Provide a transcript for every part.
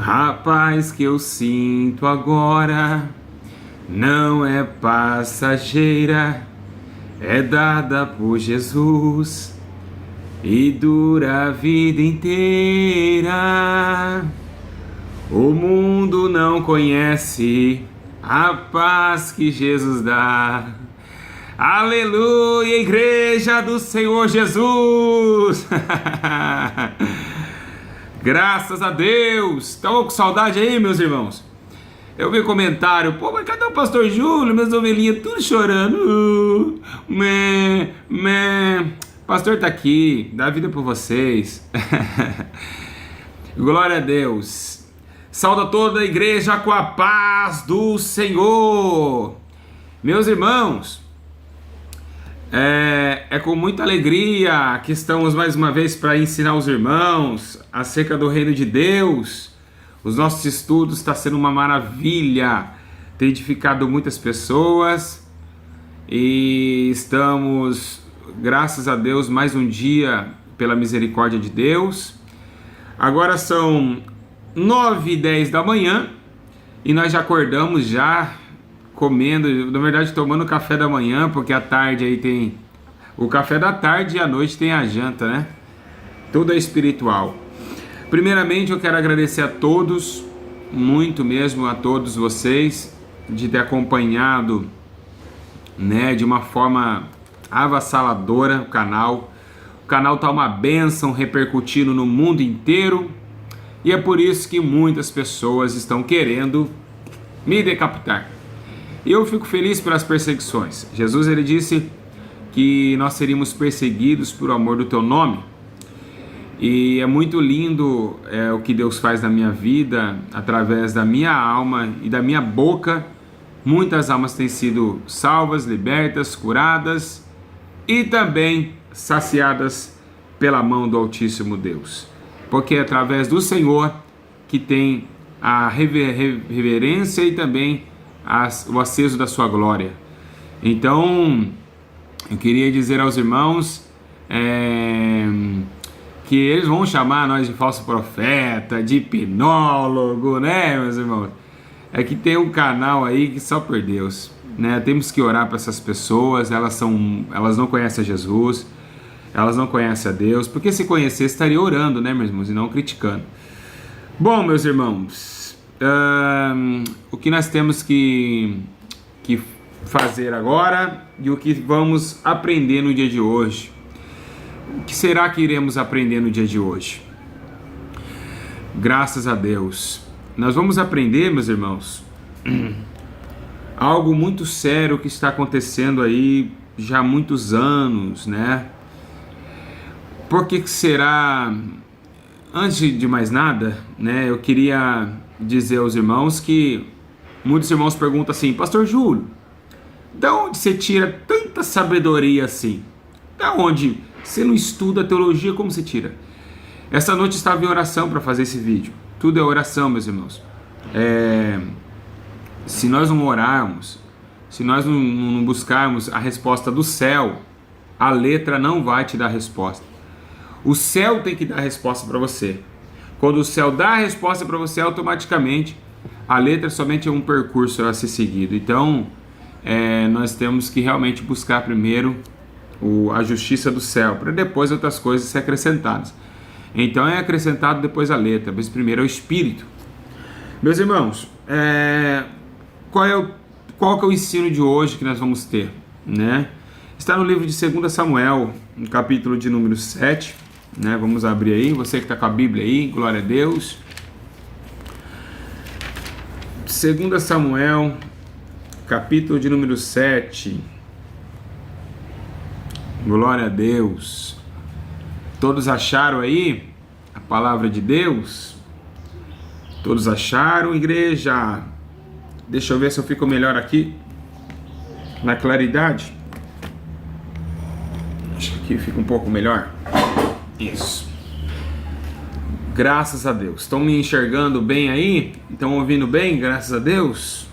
A paz que eu sinto agora não é passageira, é dada por Jesus e dura a vida inteira. O mundo não conhece a paz que Jesus dá. Aleluia, Igreja do Senhor Jesus! Graças a Deus! Estão com saudade aí, meus irmãos? Eu vi comentário, pô, mas cadê o pastor Júlio? Minhas ovelhinhas tudo chorando. O pastor tá aqui, dá vida por vocês. Glória a Deus. Saúda toda a igreja com a paz do Senhor. Meus irmãos, é com muita alegria que estamos mais uma vez para ensinar os irmãos acerca do reino de Deus. Os nossos estudos estão sendo uma maravilha, tem edificado muitas pessoas e estamos, graças a Deus, mais um dia pela misericórdia de Deus. Agora são 9h10 da manhã e nós já acordamos já comendo, na verdade tomando café da manhã, porque à tarde aí tem o café da tarde e à noite tem a janta, né? Tudo é espiritual. Primeiramente eu quero agradecer a todos, muito mesmo a todos vocês, de ter acompanhado, né, de uma forma avassaladora o canal. O canal tá uma bênção, repercutindo no mundo inteiro, e é por isso que muitas pessoas estão querendo me decapitar. E eu fico feliz pelas perseguições. Jesus, ele disse que nós seríamos perseguidos por amor do teu nome. E é muito lindo o que Deus faz na minha vida, através da minha alma e da minha boca. Muitas almas têm sido salvas, libertas, curadas e também saciadas pela mão do Altíssimo Deus. Porque é através do Senhor que tem a reverência e também o aceso da sua glória. Então, eu queria dizer aos irmãos que eles vão chamar nós de falso profeta, de hipnólogo, né, meus irmãos? É que tem um canal aí que só por Deus, né? Temos que orar para essas pessoas, elas não conhecem a Jesus, elas não conhecem a Deus, porque se conhecesse estaria orando, né, meus irmãos, e não criticando. Bom, meus irmãos, o que nós temos que fazer agora e o que vamos aprender no dia de hoje. O que será que iremos aprender no dia de hoje? Graças a Deus. Nós vamos aprender, meus irmãos, algo muito sério que está acontecendo aí já há muitos anos, né? Por que será? Antes de mais nada, né, eu queria dizer aos irmãos que muitos irmãos perguntam assim: Pastor Júlio, da onde você tira tanta sabedoria assim? Da onde? Você não estuda teologia, como você tira? Essa noite estava em oração para fazer esse vídeo. Tudo é oração, meus irmãos. Se nós não orarmos, se nós não buscarmos a resposta do céu, a letra não vai te dar resposta. O céu tem que dar a resposta para você. Quando o céu dá a resposta para você, automaticamente a letra somente é um percurso a ser seguido. Então, nós temos que realmente buscar primeiro a justiça do céu, para depois outras coisas ser acrescentadas. Então é acrescentado depois a letra, mas primeiro é o Espírito. Meus irmãos, qual que é o ensino de hoje que nós vamos ter, né? Está no livro de 2 Samuel, no capítulo de número 7, né? Vamos abrir aí, você que está com a Bíblia aí, glória a Deus. 2 Samuel, capítulo de número 7. Glória a Deus. Todos acharam aí a palavra de Deus? Todos acharam, igreja? Deixa eu ver se eu fico melhor aqui na claridade. Acho que aqui fica um pouco melhor. Isso. Graças a Deus. Estão me enxergando bem aí? Estão ouvindo bem? Graças a Deus.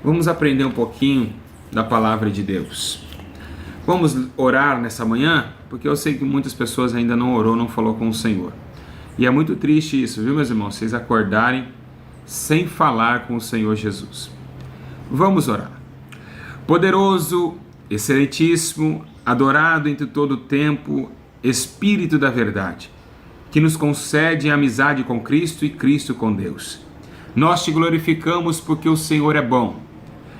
Vamos aprender um pouquinho da palavra de Deus. Vamos orar nessa manhã, porque eu sei que muitas pessoas ainda não orou, não falou com o Senhor. E é muito triste isso, viu, meus irmãos? Vocês acordarem sem falar com o Senhor Jesus. Vamos orar. Poderoso, excelentíssimo, adorado entre todo o tempo, Espírito da verdade, que nos concede a amizade com Cristo e Cristo com Deus. Nós te glorificamos porque o Senhor é bom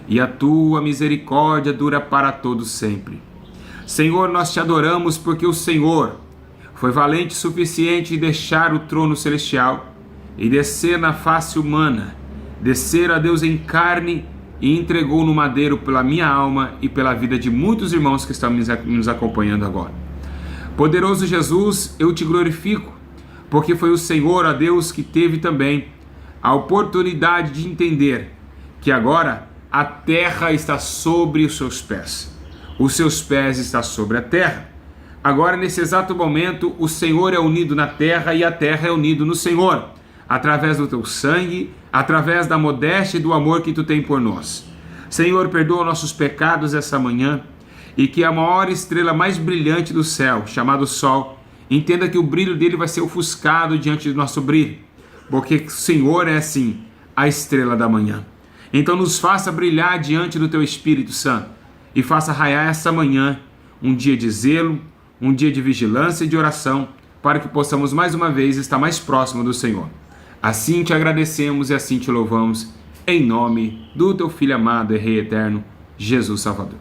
e a tua misericórdia dura para todos sempre. Senhor, nós te adoramos porque o Senhor foi valente o suficiente de deixar o trono celestial e descer na face humana, descer a Deus em carne e entregou no madeiro pela minha alma e pela vida de muitos irmãos que estão nos acompanhando agora. Poderoso Jesus, eu te glorifico, porque foi o Senhor, ó Deus, que teve também a oportunidade de entender que agora a terra está sobre os seus pés. Os seus pés estão sobre a terra. Agora, nesse exato momento, o Senhor é unido na terra e a terra é unida no Senhor, através do teu sangue, através da modéstia e do amor que tu tem por nós. Senhor, perdoa nossos pecados essa manhã e que a maior estrela mais brilhante do céu, chamado Sol, entenda que o brilho dele vai ser ofuscado diante do nosso brilho, porque o Senhor é, sim, a estrela da manhã. Então nos faça brilhar diante do teu Espírito Santo e faça raiar essa manhã um dia de zelo, um dia de vigilância e de oração, para que possamos mais uma vez estar mais próximo do Senhor. Assim te agradecemos e assim te louvamos, em nome do teu Filho amado e Rei eterno, Jesus Salvador.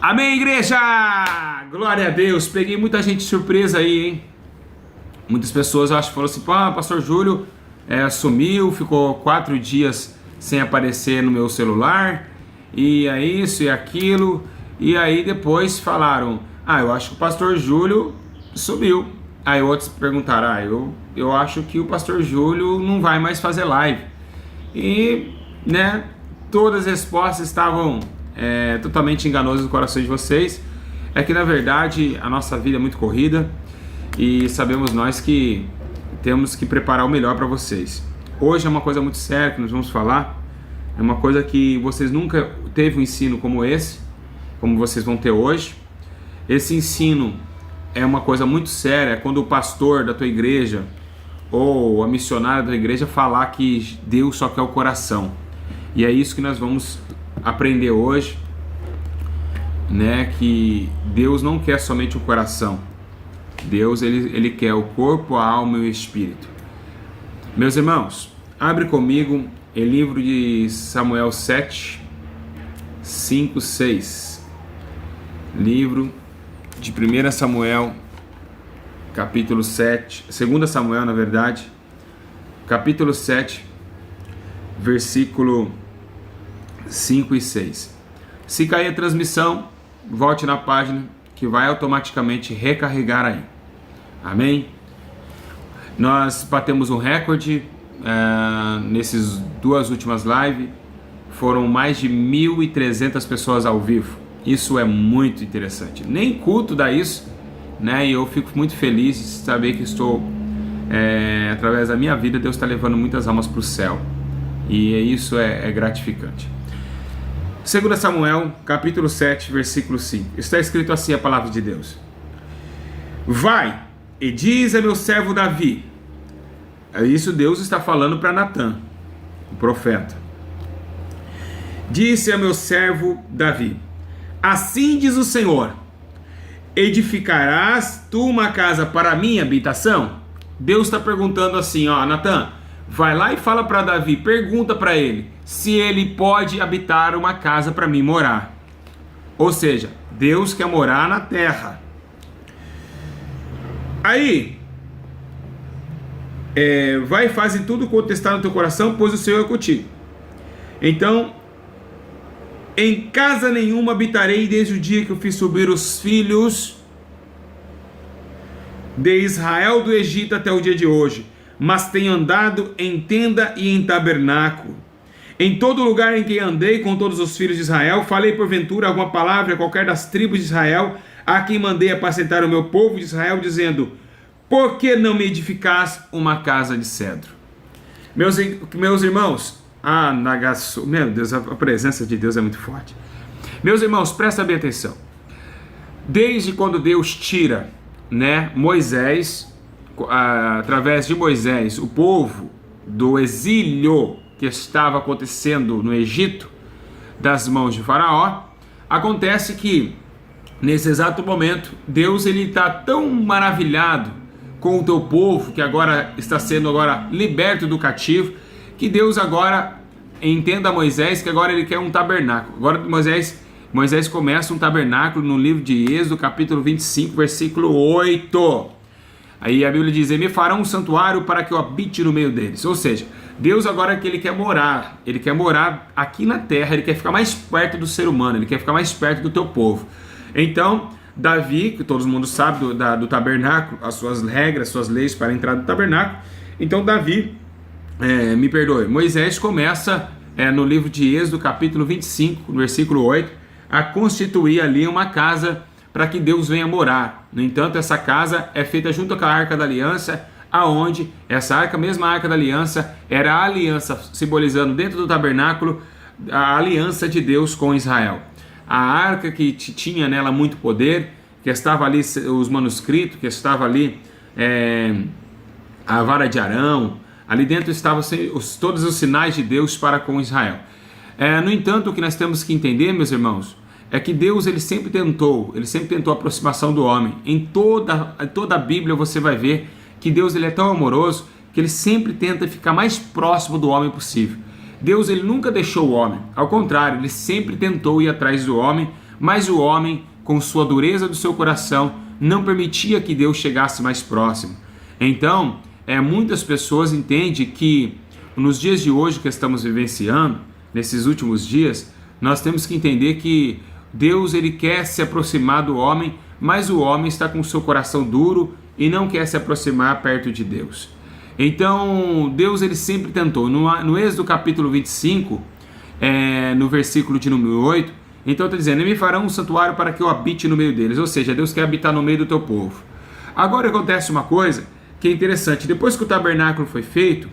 Amém, igreja! Glória a Deus! Peguei muita gente surpresa aí, hein? Muitas pessoas, acho, falaram assim, pastor Júlio sumiu, ficou 4 dias sem aparecer no meu celular, e é isso e aquilo, e aí depois falaram, eu acho que o pastor Júlio sumiu. Aí outros perguntaram, eu acho que o pastor Júlio não vai mais fazer live. E, todas as respostas estavam totalmente enganosas no coração de vocês. É que, na verdade, a nossa vida é muito corrida e sabemos nós que temos que preparar o melhor para vocês. Hoje é uma coisa muito séria que nós vamos falar. É uma coisa que vocês nunca teve um ensino como esse, como vocês vão ter hoje. Esse ensino é uma coisa muito séria quando o pastor da tua igreja ou a missionária da tua igreja falar que Deus só quer o coração. E é isso que nós vamos aprender hoje, que Deus não quer somente o coração. Deus ele quer o corpo, a alma e o espírito. Meus irmãos, abre comigo em livro de Samuel 7, 5, 6. Livro de 1 Samuel, capítulo 7, 2 Samuel, na verdade, capítulo 7, versículo 5 e 6. Se cair a transmissão, volte na página que vai automaticamente recarregar aí. Amém? Nós batemos um recorde nessas 2 últimas lives, foram mais de 1.300 pessoas ao vivo. Isso é muito interessante. Nem culto dá isso, e eu fico muito feliz de saber que estou, através da minha vida, Deus está levando muitas almas para o céu. E isso é gratificante. 2 Samuel, capítulo 7, versículo 5. Está escrito assim a palavra de Deus. Vai e diz a meu servo Davi. Isso Deus está falando para Natã, o profeta. Disse a meu servo Davi: assim diz o Senhor, edificarás tu uma casa para a minha habitação? Deus está perguntando assim, Natã, vai lá e fala para Davi, pergunta para ele, se ele pode habitar uma casa para mim morar. Ou seja, Deus quer morar na terra. Aí, vai e faz tudo quanto está no teu coração, pois o Senhor é contigo. Então, em casa nenhuma habitarei desde o dia que eu fiz subir os filhos de Israel do Egito até o dia de hoje, mas tenho andado em tenda e em tabernáculo. Em todo lugar em que andei com todos os filhos de Israel, falei porventura alguma palavra a qualquer das tribos de Israel, a quem mandei apacentar o meu povo de Israel, dizendo: por que não me edificais uma casa de cedro? Meus irmãos, meu Deus, a presença de Deus é muito forte. Meus irmãos, presta bem atenção. Desde quando Deus tira, Moisés através de Moisés, o povo do exílio que estava acontecendo no Egito, das mãos de Faraó, acontece que nesse exato momento Deus ele está tão maravilhado com o teu povo que agora está sendo liberto do cativo, que Deus agora entenda a Moisés que agora ele quer um tabernáculo. Agora Moisés começa um tabernáculo no livro de Êxodo, capítulo 25, versículo 8. Aí a Bíblia diz: me farão um santuário para que eu habite no meio deles. Ou seja, Deus agora que ele quer morar aqui na terra, ele quer ficar mais perto do ser humano, ele quer ficar mais perto do teu povo. Então, Davi, que todo mundo sabe do tabernáculo, as suas regras, suas leis para a entrada do tabernáculo. Então Moisés começa no livro de Êxodo, capítulo 25, no versículo 8, a constituir ali uma casa para que Deus venha morar. No entanto, essa casa é feita junto com a Arca da Aliança, aonde essa mesma Arca da Aliança era a aliança, simbolizando dentro do tabernáculo a aliança de Deus com Israel. A arca que tinha nela muito poder, que estava ali os manuscritos, que estava ali a vara de Arão, ali dentro estavam todos os sinais de Deus para com Israel. No entanto, o que nós temos que entender, meus irmãos, é que Deus ele sempre tentou a aproximação do homem. Em toda a Bíblia você vai ver que Deus ele é tão amoroso que ele sempre tenta ficar mais próximo do homem possível. Deus ele nunca deixou o homem, ao contrário, ele sempre tentou ir atrás do homem, mas o homem, com sua dureza do seu coração, não permitia que Deus chegasse mais próximo. Então, muitas pessoas entendem que nos dias de hoje que estamos vivenciando, nesses últimos dias, nós temos que entender que Deus ele quer se aproximar do homem, mas o homem está com o seu coração duro e não quer se aproximar perto de Deus. Então, Deus ele sempre tentou. No Êxodo capítulo 25, no versículo de número 8, então está dizendo: me farão um santuário para que eu habite no meio deles. Ou seja, Deus quer habitar no meio do teu povo. Agora acontece uma coisa que é interessante. Depois que o tabernáculo foi feito,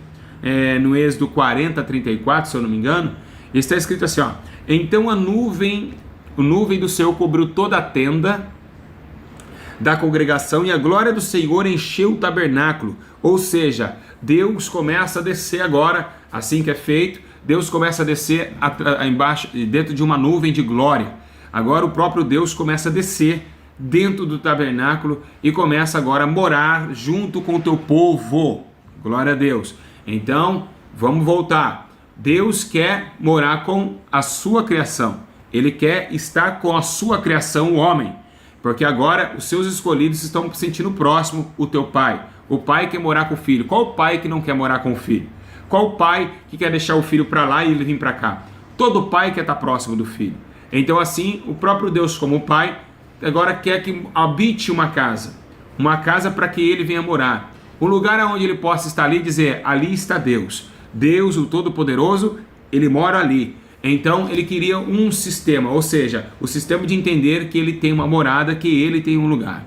no Êxodo 40, 34, se eu não me engano, está escrito assim, ó: então a nuvem do Senhor cobriu toda a tenda da congregação e a glória do Senhor encheu o tabernáculo. Ou seja, Deus começa a descer agora, assim que é feito, Deus começa a descer embaixo, dentro de uma nuvem de glória. Agora o próprio Deus começa a descer dentro do tabernáculo e começa agora a morar junto com o teu povo. Glória a Deus. Então, vamos voltar. Deus quer morar com a sua criação. Ele quer estar com a sua criação, o homem. Porque agora os seus escolhidos estão sentindo próximo o teu pai. O pai quer morar com o filho. Qual o pai que não quer morar com o filho? Qual o pai que quer deixar o filho para lá e ele vir para cá? Todo pai quer estar próximo do filho. Então assim, o próprio Deus como pai agora quer que habite uma casa para que ele venha morar. Um lugar onde ele possa estar ali e dizer: ali está Deus. Deus, o Todo-Poderoso, ele mora ali. Então ele queria um sistema, ou seja, o sistema de entender que ele tem uma morada, que ele tem um lugar.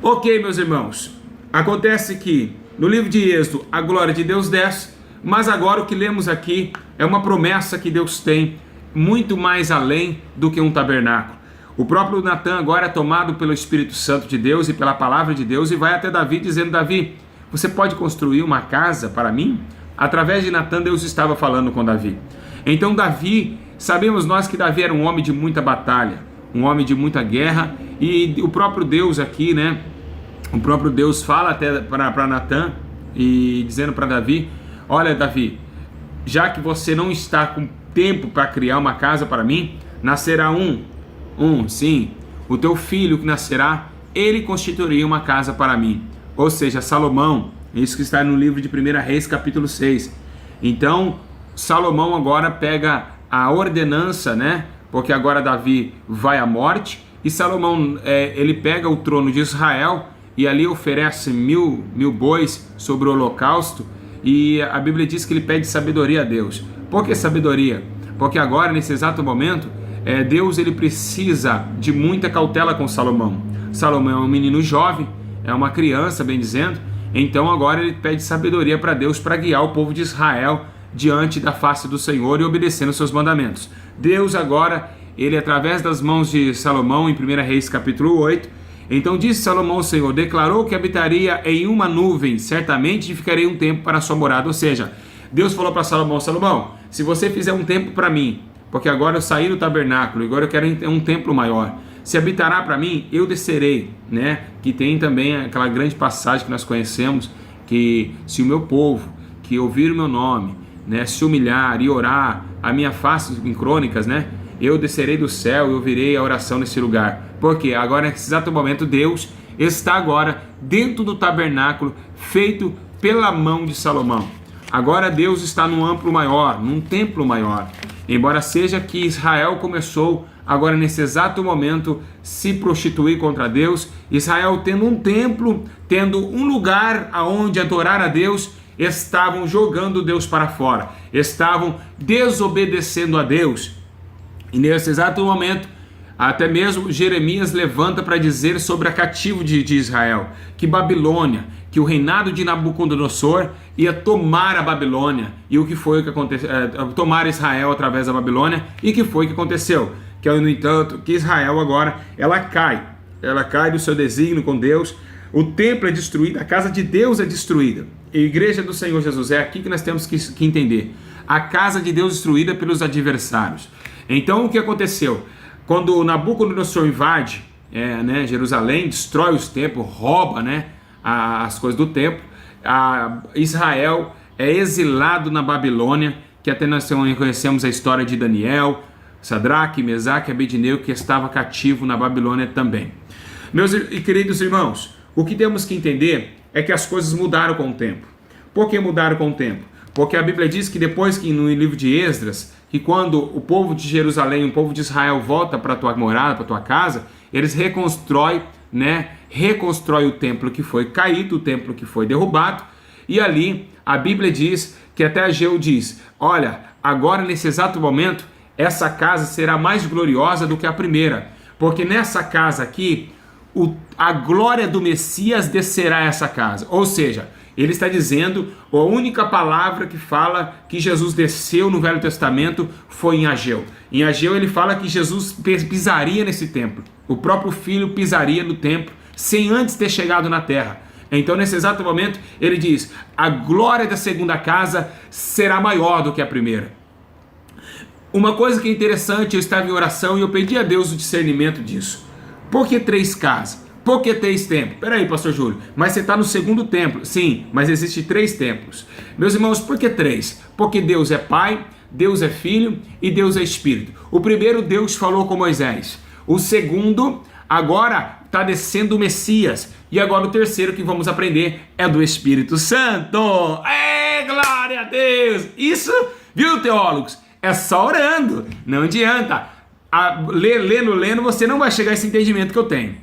Ok, meus irmãos, acontece que no livro de Êxodo a glória de Deus desce, mas agora o que lemos aqui é uma promessa que Deus tem muito mais além do que um tabernáculo. O próprio Natan agora é tomado pelo Espírito Santo de Deus e pela palavra de Deus e vai até Davi dizendo: Davi, você pode construir uma casa para mim? Através de Natan, Deus estava falando com Davi. Então Davi, sabemos nós que Davi era um homem de muita batalha, um homem de muita guerra, e o próprio Deus aqui, né? O próprio Deus fala até para Natan e dizendo para Davi: olha, Davi, já que você não está com tempo para criar uma casa para mim, nascerá sim, o teu filho que nascerá, ele constituiria uma casa para mim. Ou seja, Salomão, isso que está no livro de 1 Reis, capítulo 6. Então, Salomão agora pega a ordenança, né? Porque agora Davi vai à morte e Salomão, ele pega o trono de Israel e ali oferece mil bois sobre o holocausto, e a Bíblia diz que ele pede sabedoria a Deus. Por que sabedoria? Porque agora, nesse exato momento, Deus ele precisa de muita cautela com Salomão. Salomão é um menino jovem, é uma criança, bem dizendo. Então agora ele pede sabedoria para Deus para guiar o povo de Israel diante da face do Senhor e obedecendo seus mandamentos. Deus agora, ele através das mãos de Salomão, em 1 Reis capítulo 8, Então disse Salomão ao Senhor, declarou que habitaria em uma nuvem, certamente ficarei um tempo para a sua morada. Ou seja, Deus falou para Salomão, Salomão, se você fizer um tempo para mim, porque agora eu saí do tabernáculo, agora eu quero um templo maior, se habitará para mim, eu descerei, né? Que tem também aquela grande passagem que nós conhecemos, que se o meu povo, que ouvir o meu nome, né, se humilhar e orar a minha face em Crônicas, né? Eu descerei do céu e ouvirei a oração nesse lugar. Porque agora, nesse exato momento, Deus está agora dentro do tabernáculo feito pela mão de Salomão. Agora Deus está num amplo maior, num templo maior. Embora seja que Israel começou agora nesse exato momento se prostituir contra Deus, Israel tendo um templo, tendo um lugar aonde adorar a Deus, estavam jogando Deus para fora, estavam desobedecendo a Deus. E nesse exato momento, até mesmo Jeremias levanta para dizer sobre a cativo de Israel, que Babilônia, que o reinado de Nabucodonosor ia tomar a Babilônia, e o que foi que aconteceu? Tomar Israel através da Babilônia, e que foi que aconteceu? Que, no entanto, que Israel agora, ela cai do seu desígnio com Deus, o templo é destruído, a casa de Deus é destruída, e a igreja do Senhor Jesus, é aqui que nós temos que entender, a casa de Deus destruída pelos adversários. Então o que aconteceu? Quando Nabucodonosor invade Jerusalém, destrói os templos, rouba, né, as coisas do templo, Israel é exilado na Babilônia, que até nós conhecemos a história de Daniel, Sadraque, Mesaque e Abednego, que estava cativo na Babilônia também. Meus e queridos irmãos, o que temos que entender é que as coisas mudaram com o tempo. Por que mudaram com o tempo? Porque a Bíblia diz que depois que no livro de Esdras, que quando o povo de Jerusalém, o povo de Israel volta para a tua morada, para a tua casa, eles reconstrói o templo que foi caído, o templo que foi derrubado, e ali a Bíblia diz que até Ageu diz, olha, agora nesse exato momento, essa casa será mais gloriosa do que a primeira, porque nessa casa aqui, a glória do Messias descerá a essa casa, ou seja, ele está dizendo, a única palavra que fala que Jesus desceu no Velho Testamento foi em Ageu. Em Ageu ele fala que Jesus pisaria nesse templo. O próprio Filho pisaria no templo sem antes ter chegado na terra. Então nesse exato momento ele diz, a glória da segunda casa será maior do que a primeira. Uma coisa que é interessante, eu estava em oração e eu pedi a Deus o discernimento disso. Por que 3 casas? Por que 3 templos? Peraí, pastor Júlio, mas você está no segundo templo. Sim, mas existe 3 templos. Meus irmãos, por que 3? Porque Deus é Pai, Deus é Filho e Deus é Espírito. O primeiro Deus falou com Moisés. O segundo, agora está descendo o Messias. E agora o terceiro que vamos aprender é do Espírito Santo. Glória a Deus! Isso, viu, teólogos? É só orando, não adianta. Lendo, você não vai chegar a esse entendimento que eu tenho.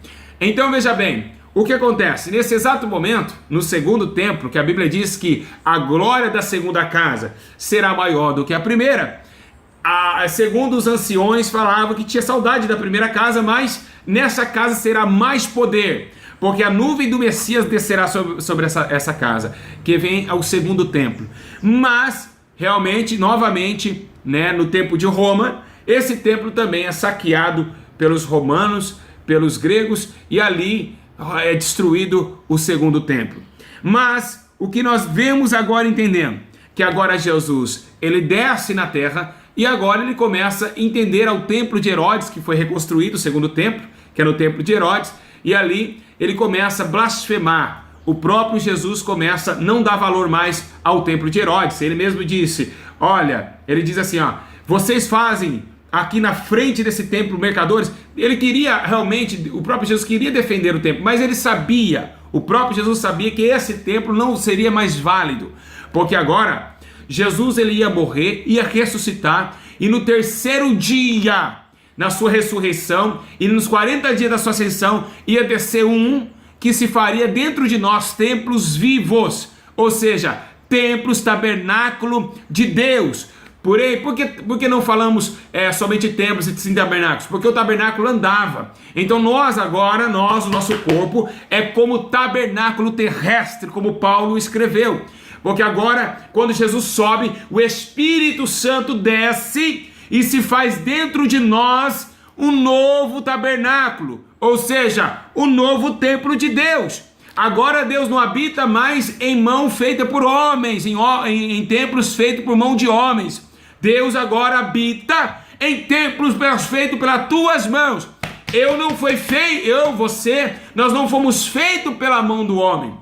Então veja bem, o que acontece? Nesse exato momento, no segundo templo, que a Bíblia diz que a glória da segunda casa será maior do que a primeira, segundo os anciões falavam que tinha saudade da primeira casa, mas nessa casa será mais poder, porque a nuvem do Messias descerá sobre essa casa, que vem ao segundo templo. Mas, realmente, novamente, no tempo de Roma, esse templo também é saqueado pelos romanos, pelos gregos, e ali é destruído o segundo templo. Mas o que nós vemos agora entendendo, que agora Jesus, ele desce na terra, e agora ele começa a entender ao templo de Herodes, que foi reconstruído, o segundo templo, que era o templo de Herodes, e ali ele começa a blasfemar. O próprio Jesus começa a não dar valor mais ao templo de Herodes. Ele mesmo disse, olha, ele diz assim, vocês fazem aqui na frente desse templo mercadores. Ele queria realmente, o próprio Jesus queria defender o templo, mas ele sabia, o próprio Jesus sabia que esse templo não seria mais válido, porque agora Jesus ele ia morrer, ia ressuscitar, e no terceiro dia, na sua ressurreição, e nos 40 dias da sua ascensão, ia descer que se faria dentro de nós templos vivos, ou seja, templos, tabernáculo de Deus. Porém, por que não falamos somente templos e sim tabernáculos? Porque o tabernáculo andava. Então o nosso corpo é como tabernáculo terrestre, como Paulo escreveu. Porque agora, quando Jesus sobe, o Espírito Santo desce e se faz dentro de nós um novo tabernáculo. ou seja, o novo templo de Deus. Agora Deus não habita mais em mão feita por homens, em templos feitos por mão de homens. Deus agora habita em templos feitos pelas tuas mãos. Nós não fomos feitos pela mão do homem.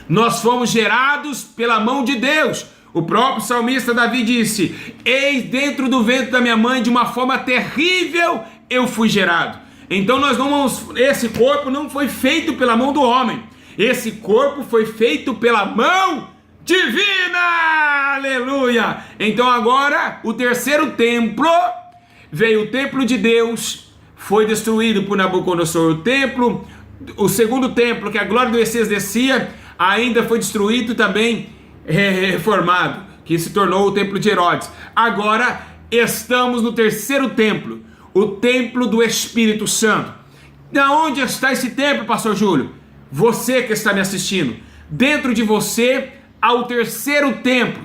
Nós fomos gerados pela mão de Deus. O próprio salmista Davi disse: eis dentro do ventre da minha mãe, de uma forma terrível eu fui gerado. Então esse corpo não foi feito pela mão do homem. Esse corpo foi feito pela mão divina. Aleluia! Então agora o terceiro templo veio, o templo de Deus, foi destruído por Nabucodonosor. O segundo templo, que a glória do Messias descia, ainda foi destruído também, reformado, que se tornou o templo de Herodes. Agora estamos no terceiro templo, o templo do Espírito Santo. Da onde está esse templo, pastor Júlio? Você que está me assistindo, dentro de você há o terceiro templo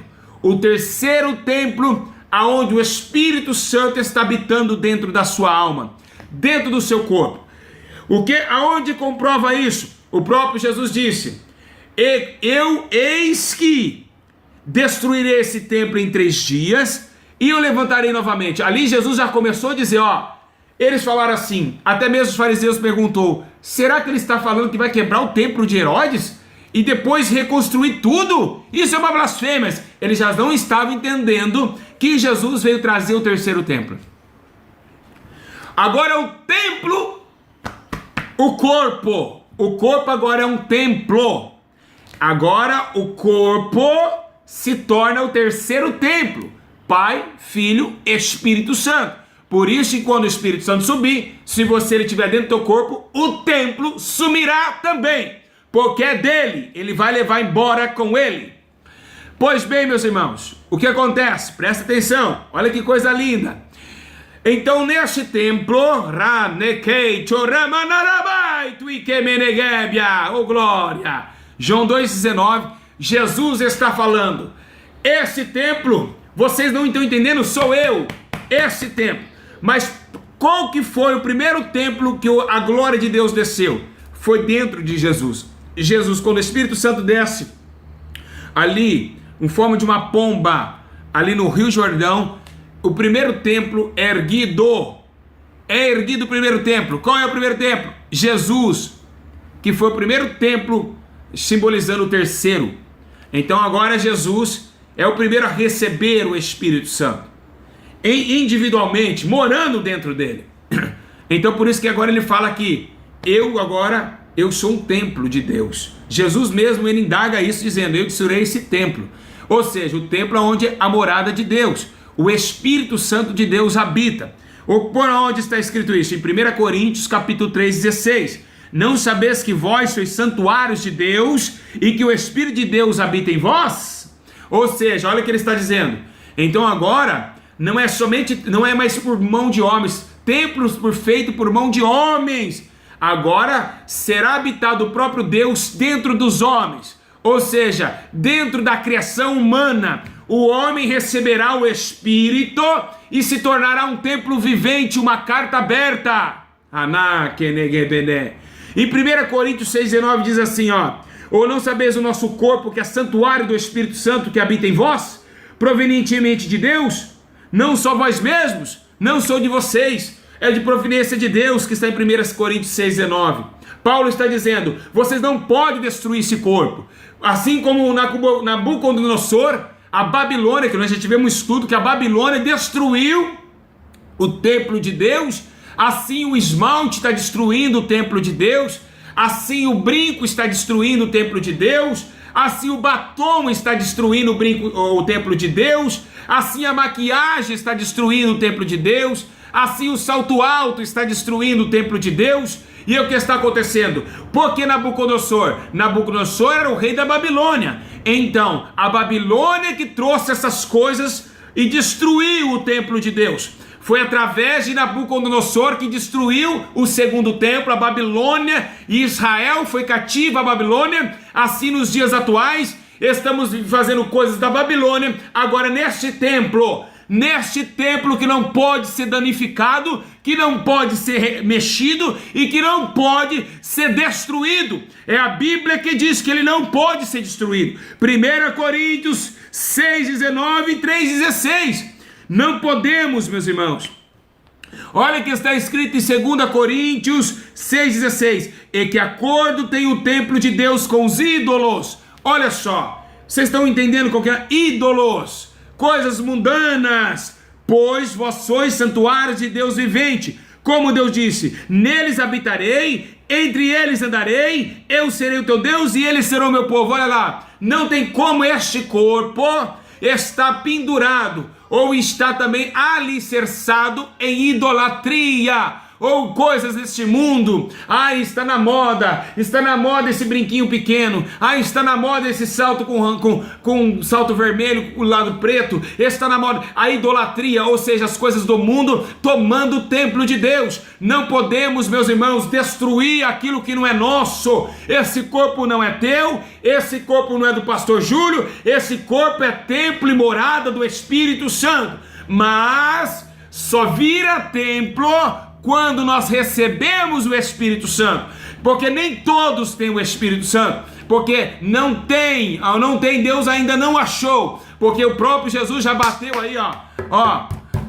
aonde o Espírito Santo está habitando dentro da sua alma, dentro do seu corpo. Aonde comprova isso? O próprio Jesus disse: eis que destruirei esse templo em 3 dias e eu levantarei novamente. Ali Jesus já começou a dizer, eles falaram assim, até mesmo os fariseus perguntou: será que ele está falando que vai quebrar o templo de Herodes e depois reconstruir tudo? Isso é uma blasfêmia. Eles já não estavam entendendo que Jesus veio trazer o terceiro templo. Agora o templo, o corpo agora é um templo. Agora o corpo se torna o terceiro templo, Pai, Filho, Espírito Santo. Por isso que quando o Espírito Santo subir, se você estiver dentro do teu corpo, o templo sumirá também, porque é dele, ele vai levar embora com ele. Pois bem, meus irmãos, o que acontece? Presta atenção, olha que coisa linda. Então neste templo, oh glória, João 2,19, Jesus está falando: esse templo, vocês não estão entendendo, sou eu, esse templo. Mas qual que foi o primeiro templo que a glória de Deus desceu? Foi dentro de Jesus. Jesus, quando o Espírito Santo desce ali, em forma de uma pomba, ali no Rio Jordão, o primeiro templo é erguido. É erguido o primeiro templo. Qual é o primeiro templo? Jesus, que foi o primeiro templo, simbolizando o terceiro. Então agora Jesus é o primeiro a receber o Espírito Santo, individualmente, morando dentro dele. Então por isso que agora ele fala que eu sou um templo de Deus. Jesus mesmo, ele indaga isso dizendo: eu destruirei esse templo. Ou seja, o templo é onde a morada de Deus, o Espírito Santo de Deus habita. Por onde está escrito isso? Em 1 Coríntios capítulo 3,16. Não sabeis que vós sois santuários de Deus e que o Espírito de Deus habita em vós? Ou seja, olha o que ele está dizendo. Então agora não é mais por mão de homens, templos feitos por mão de homens. Agora será habitado o próprio Deus dentro dos homens. Ou seja, dentro da criação humana, o homem receberá o Espírito e se tornará um templo vivente, uma carta aberta. Em 1 Coríntios 6,19 diz assim, ou não sabeis o nosso corpo que é santuário do Espírito Santo que habita em vós, provenientemente de Deus? Não só vós mesmos, não sou de vocês, é de providência de Deus, que está em 1 Coríntios 6,19. Paulo está dizendo: vocês não podem destruir esse corpo. Assim como Nabucodonosor, a Babilônia, que nós já tivemos um estudo que a Babilônia destruiu o templo de Deus, assim o esmalte está destruindo o templo de Deus, assim o brinco está destruindo o templo de Deus, assim o batom está destruindo o templo de Deus, assim a maquiagem está destruindo o templo de Deus, assim o salto alto está destruindo o templo de Deus. E o que está acontecendo? Porque Nabucodonosor era o rei da Babilônia. Então, a Babilônia que trouxe essas coisas e destruiu o templo de Deus. Foi através de Nabucodonosor que destruiu o segundo templo, a Babilônia, e Israel foi cativo à Babilônia. Assim, nos dias atuais, estamos fazendo coisas da Babilônia. Agora, neste templo, neste templo que não pode ser danificado, que não pode ser mexido e que não pode ser destruído. É a Bíblia que diz que ele não pode ser destruído. 1 Coríntios 6:19 e 3:16. Não podemos, meus irmãos. Olha que está escrito em 2 Coríntios 6:16. E que acordo tem o templo de Deus com os ídolos? Olha só, vocês estão entendendo qual que é? Ídolos, coisas mundanas, pois vós sois santuários de Deus vivente. Como Deus disse, neles habitarei, entre eles andarei, eu serei o teu Deus e eles serão o meu povo. Olha lá, não tem como este corpo estar pendurado ou está também alicerçado em idolatria ou coisas deste mundo. Está na moda esse brinquinho pequeno, está na moda esse salto com salto vermelho, o lado preto, está na moda a idolatria, ou seja, as coisas do mundo tomando o templo de Deus. Não podemos, meus irmãos, destruir aquilo que não é nosso. Esse corpo não é teu, esse corpo não é do pastor Júlio, esse corpo é templo e morada do Espírito Santo, mas só vira templo quando nós recebemos o Espírito Santo, porque nem todos têm o Espírito Santo, porque não tem, Deus ainda não achou, porque o próprio Jesus já bateu aí,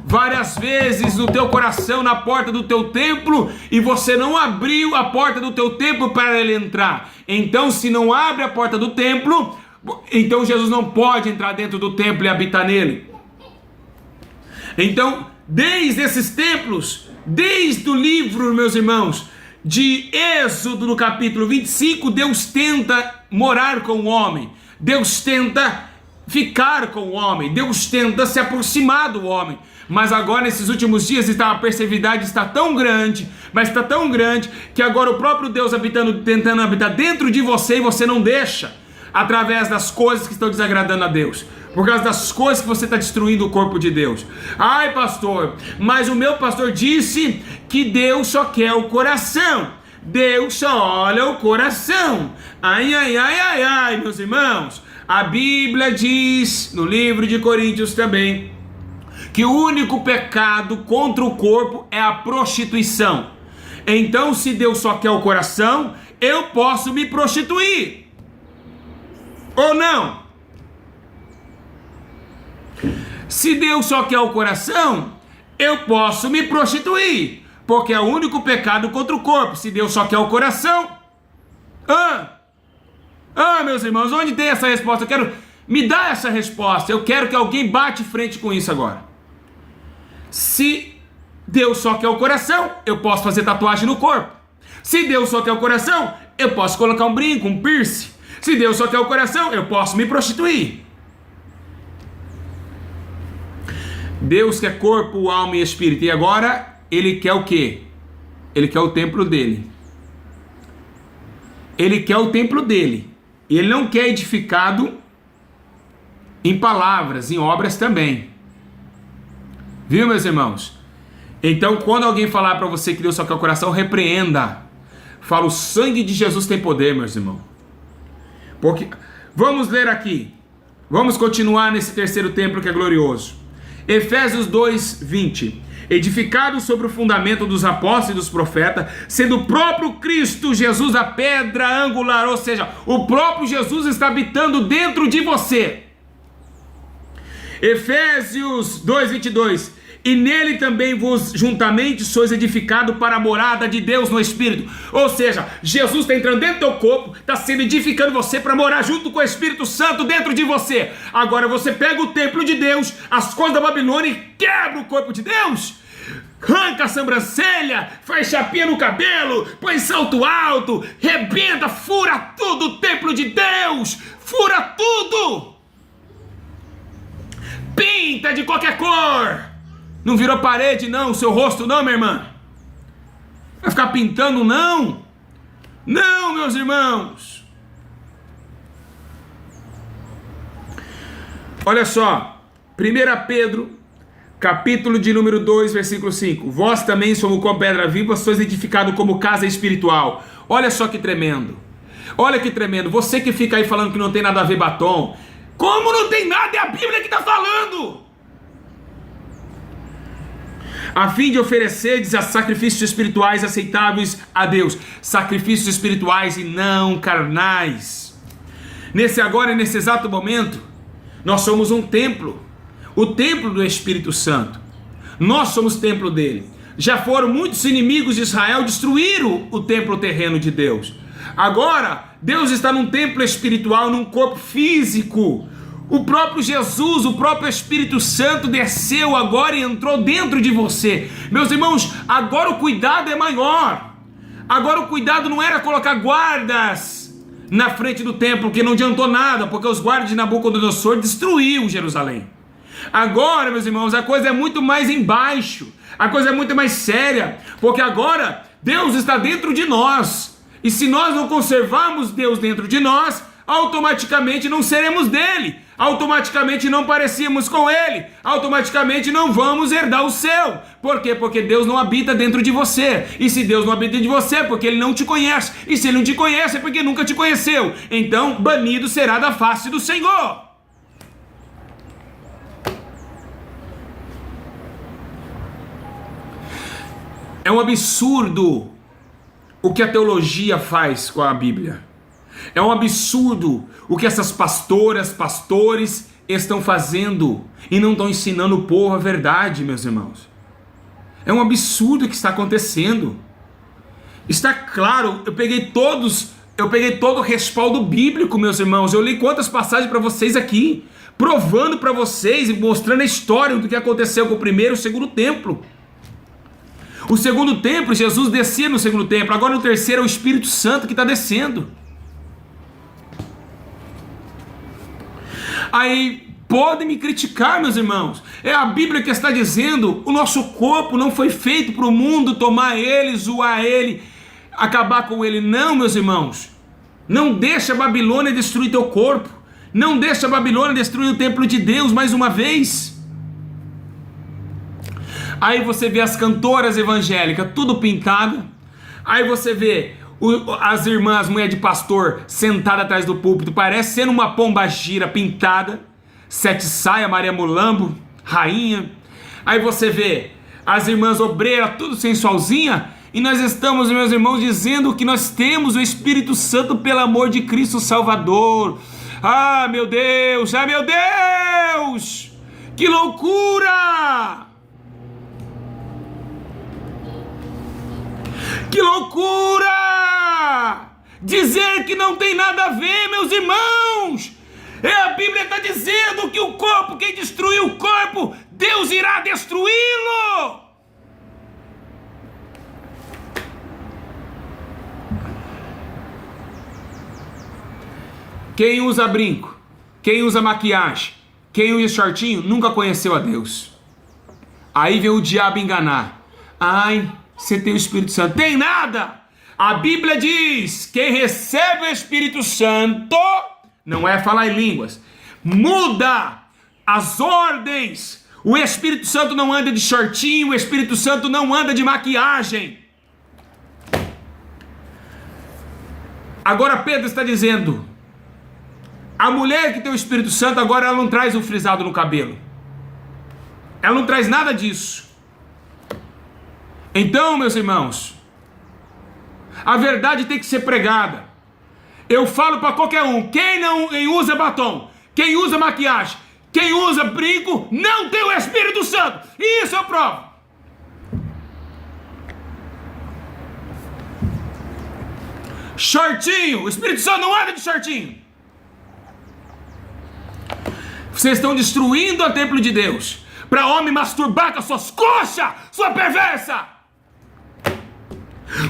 várias vezes no teu coração, na porta do teu templo, e você não abriu a porta do teu templo para ele entrar. Então, se não abre a porta do templo, então Jesus não pode entrar dentro do templo e habitar nele. Então, desde esses templos, desde o livro, meus irmãos, de Êxodo, no capítulo 25, Deus tenta morar com o homem, Deus tenta ficar com o homem, Deus tenta se aproximar do homem. Mas agora, nesses últimos dias, a perversidade está tão grande, mas está tão grande, que agora o próprio Deus tentando habitar dentro de você, e você não deixa, através das coisas que estão desagradando a Deus, por causa das coisas que você está destruindo o corpo de Deus. Ai, pastor, mas o meu pastor disse que Deus só quer o coração, Deus só olha o coração. Ai, meus irmãos, a Bíblia diz, no livro de Coríntios também, que o único pecado contra o corpo é a prostituição. Então, se Deus só quer o coração, eu posso me prostituir, ou não? Se Deus só quer o coração, eu posso me prostituir, porque é o único pecado contra o corpo. Se Deus só quer o coração, meus irmãos, onde tem essa resposta? Me dá essa resposta. Eu quero que alguém bate frente com isso agora. Se Deus só quer o coração, eu posso fazer tatuagem no corpo. Se Deus só quer o coração, eu posso colocar um brinco, um piercing. Se Deus só quer o coração, eu posso me prostituir. Deus quer corpo, alma e espírito. E agora, Ele quer o quê? Ele quer o templo dele. Ele quer o templo dele. Ele não quer edificado em palavras, em obras também. Viu, meus irmãos? Então, quando alguém falar para você que Deus só quer o coração, repreenda. Fala, o sangue de Jesus tem poder, meus irmãos. Porque, vamos ler aqui. Vamos continuar nesse terceiro templo que é glorioso. Efésios 2:20. Edificado sobre o fundamento dos apóstolos e dos profetas, sendo o próprio Cristo Jesus a pedra angular, ou seja, o próprio Jesus está habitando dentro de você. Efésios 2:22. E nele também vos juntamente sois edificado para a morada de Deus no Espírito. Ou seja, Jesus está entrando dentro do teu corpo, está sendo edificando você para morar junto com o Espírito Santo dentro de você. Agora você pega o templo de Deus, as coisas da Babilônia, e quebra o corpo de Deus, arranca a sobrancelha, faz chapinha no cabelo, põe salto alto, rebenta, fura tudo o templo de Deus, fura tudo, pinta de qualquer cor. Não virou parede não, o seu rosto não, minha irmã. Vai ficar pintando não. Não, meus irmãos. Olha só, 1 Pedro, capítulo de número 2, versículo 5. Vós também somos como pedra viva, sois edificados como casa espiritual. Olha só que tremendo. Olha que tremendo. Você que fica aí falando que não tem nada a ver batom. Como não tem nada? É a Bíblia que está falando. a fim de oferecerdes a sacrifícios espirituais aceitáveis a Deus, sacrifícios espirituais e não carnais. Nesse agora e nesse exato momento, nós somos um templo, o templo do Espírito Santo. Nós somos templo dele. Já foram muitos inimigos de Israel destruíram o templo terreno de Deus. Agora, Deus está num templo espiritual, num corpo físico. O próprio Jesus, o próprio Espírito Santo desceu agora e entrou dentro de você. Meus irmãos, agora o cuidado é maior. Agora o cuidado não era colocar guardas na frente do templo, que não adiantou nada, porque os guardas de Nabucodonosor destruíram Jerusalém. Agora, meus irmãos, a coisa é muito mais embaixo, a coisa é muito mais séria, porque agora Deus está dentro de nós, e se nós não conservarmos Deus dentro de nós, automaticamente não seremos dele, automaticamente não parecemos com ele, automaticamente não vamos herdar o céu. Por quê? Porque Deus não habita dentro de você, e se Deus não habita dentro de você é porque ele não te conhece, e se ele não te conhece é porque nunca te conheceu. Então banido será da face do Senhor. É um absurdo o que a teologia faz com a Bíblia. É um absurdo o que essas pastoras, pastores estão fazendo e não estão ensinando o povo a verdade, meus irmãos. É um absurdo o que está acontecendo. Está claro, eu peguei todo o respaldo bíblico, meus irmãos. Eu li quantas passagens para vocês aqui, provando para vocês e mostrando a história do que aconteceu com o primeiro e o segundo templo. O segundo templo, Jesus descia no segundo templo. Agora no terceiro é o Espírito Santo que está descendo. Aí podem me criticar, meus irmãos. É a Bíblia que está dizendo: o nosso corpo não foi feito para o mundo tomar ele, zoar ele, acabar com ele. Não, meus irmãos. Não deixa a Babilônia destruir teu corpo. Não deixa a Babilônia destruir o templo de Deus mais uma vez. Aí você vê as cantoras evangélicas, tudo pintada. Aí você vê as irmãs, mulher de pastor, sentada atrás do púlpito, parece sendo uma pombagira pintada. Sete saia, Maria Mulambo, rainha. Aí você vê as irmãs obreiras, tudo sensualzinha. E nós estamos, meus irmãos, dizendo que nós temos o Espírito Santo pelo amor de Cristo Salvador. Ah, meu Deus! Ah, meu Deus! Que loucura! Que loucura! Dizer que não tem nada a ver, meus irmãos! A Bíblia está dizendo que o corpo, quem destruiu o corpo, Deus irá destruí-lo! Quem usa brinco, quem usa maquiagem, quem usa shortinho, nunca conheceu a Deus. Aí vem o diabo enganar. Ai, você tem o Espírito Santo. Tem nada! A Bíblia diz: quem recebe o Espírito Santo, não é falar em línguas, muda as ordens. O Espírito Santo não anda de shortinho, o Espírito Santo não anda de maquiagem. Agora Pedro está dizendo: a mulher que tem o Espírito Santo, agora ela não traz o frisado no cabelo. Ela não traz nada disso. Então, meus irmãos, a verdade tem que ser pregada. Eu falo para qualquer um: quem usa batom, quem usa maquiagem, quem usa brinco, não tem o Espírito Santo. Isso eu provo. Shortinho, o Espírito Santo não anda de shortinho. Vocês estão destruindo o templo de Deus para homem masturbar com as suas coxas, sua perversa.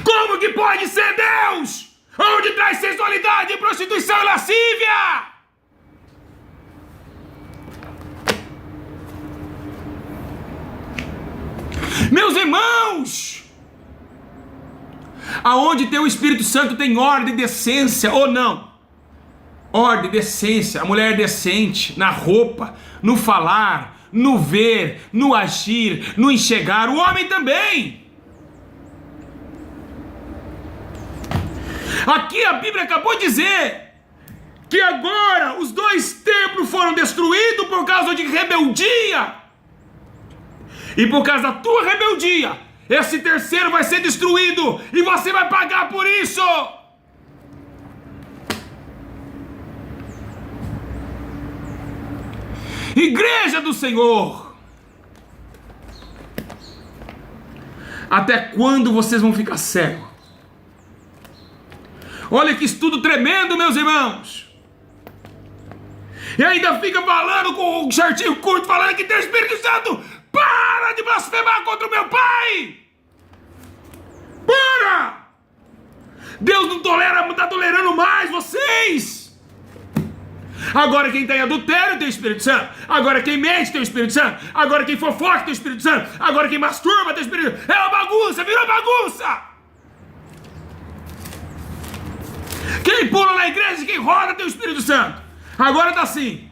Como que pode ser Deus onde traz sensualidade, prostituição e lascívia? Meus irmãos, aonde tem o Espírito Santo tem ordem e decência, ou não? Ordem, decência. A mulher é decente na roupa, no falar, no ver, no agir, no enxergar. O homem também. Aqui a Bíblia acabou de dizer que agora os dois templos foram destruídos por causa de rebeldia. E por causa da tua rebeldia, esse terceiro vai ser destruído e você vai pagar por isso. Igreja do Senhor, até quando vocês vão ficar cegos? Olha que estudo tremendo, meus irmãos. E ainda fica falando com um shortinho curto, falando que tem o Espírito Santo. Para de blasfemar contra o meu Pai. Para! Deus não tolera, não está tolerando mais vocês. Agora quem tem adultério tem o Espírito Santo. Agora quem mente tem o Espírito Santo. Agora quem fofoca tem o Espírito Santo. Agora quem masturba tem o Espírito Santo. É uma bagunça, virou bagunça. Quem pula na igreja e quem roda tem o Espírito Santo. Agora tá assim.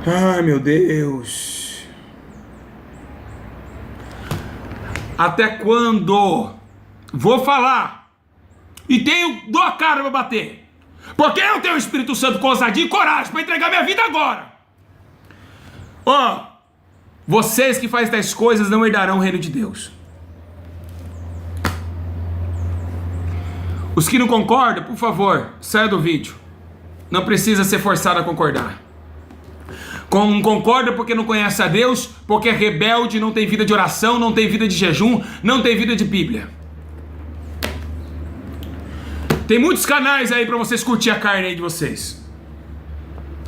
Ai, meu Deus. Até quando? Vou falar. E dou a cara pra bater. Porque eu tenho o Espírito Santo com ousadia e coragem para entregar minha vida agora. Ó, vocês que fazem tais coisas não herdarão o reino de Deus. Os que não concordam, por favor, saia do vídeo. Não precisa ser forçado a concordar. Não concorda porque não conhece a Deus, porque é rebelde, não tem vida de oração, não tem vida de jejum, não tem vida de Bíblia. Tem muitos canais aí para vocês curtir a carne aí de vocês.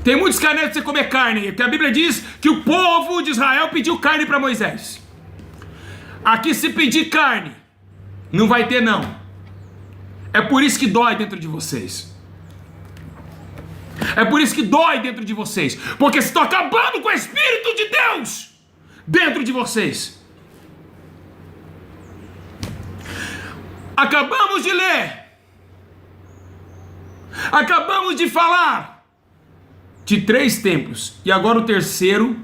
Tem muitos canais para você comer carne, porque a Bíblia diz que o povo de Israel pediu carne para Moisés. Aqui se pedir carne, não vai ter não. É por isso que dói dentro de vocês. É por isso que dói dentro de vocês. Porque estão acabando com o Espírito de Deus dentro de vocês. Acabamos de ler. Acabamos de falar de 3 templos. E agora o terceiro.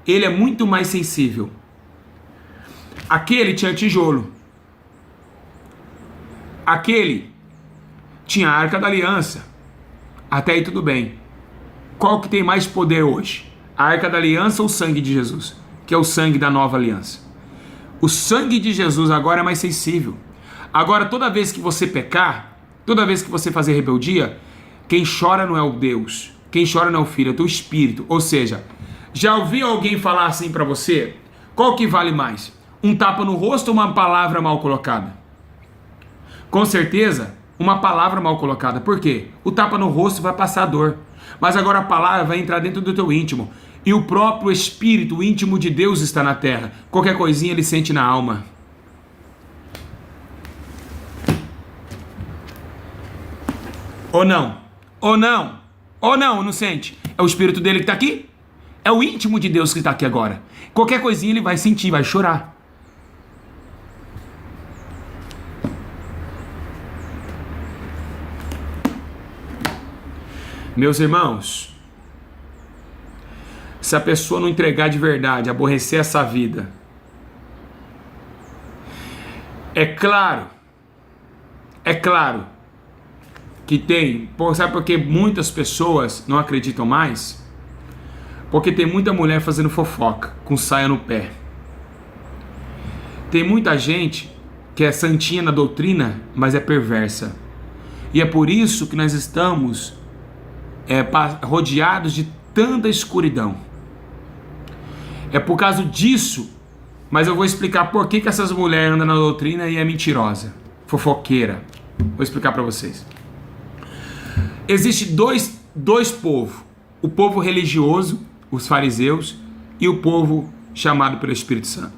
Ele é muito mais sensível. Aquele tinha tijolo. Aquele tinha a Arca da Aliança. Até aí tudo bem. Qual que tem mais poder hoje? A Arca da Aliança ou o sangue de Jesus? Que é o sangue da nova aliança. O sangue de Jesus agora é mais sensível. Agora toda vez que você pecar, toda vez que você fazer rebeldia, quem chora não é o Deus. Quem chora não é o Filho, é o teu espírito. Ou seja, já ouviu alguém falar assim pra você? Qual que vale mais? Um tapa no rosto ou uma palavra mal colocada? Com certeza, uma palavra mal colocada. Por quê? O tapa no rosto vai passar a dor. Mas agora a palavra vai entrar dentro do teu íntimo. E o próprio Espírito, o íntimo de Deus está na terra. Qualquer coisinha ele sente na alma. Ou não? Ou não? Ou não, não sente? É o Espírito dele que está aqui? É o íntimo de Deus que está aqui agora. Qualquer coisinha ele vai sentir, vai chorar. Meus irmãos, se a pessoa não entregar de verdade, aborrecer essa vida, é claro que tem, sabe por que muitas pessoas não acreditam mais? Porque tem muita mulher fazendo fofoca, com saia no pé. Tem muita gente que é santinha na doutrina, mas é perversa. E é por isso que nós estamos rodeados de tanta escuridão. É por causa disso, mas eu vou explicar por que essas mulheres andam na doutrina e é mentirosa, fofoqueira. Vou explicar para vocês. Existe dois povos: o povo religioso, os fariseus, e o povo chamado pelo Espírito Santo.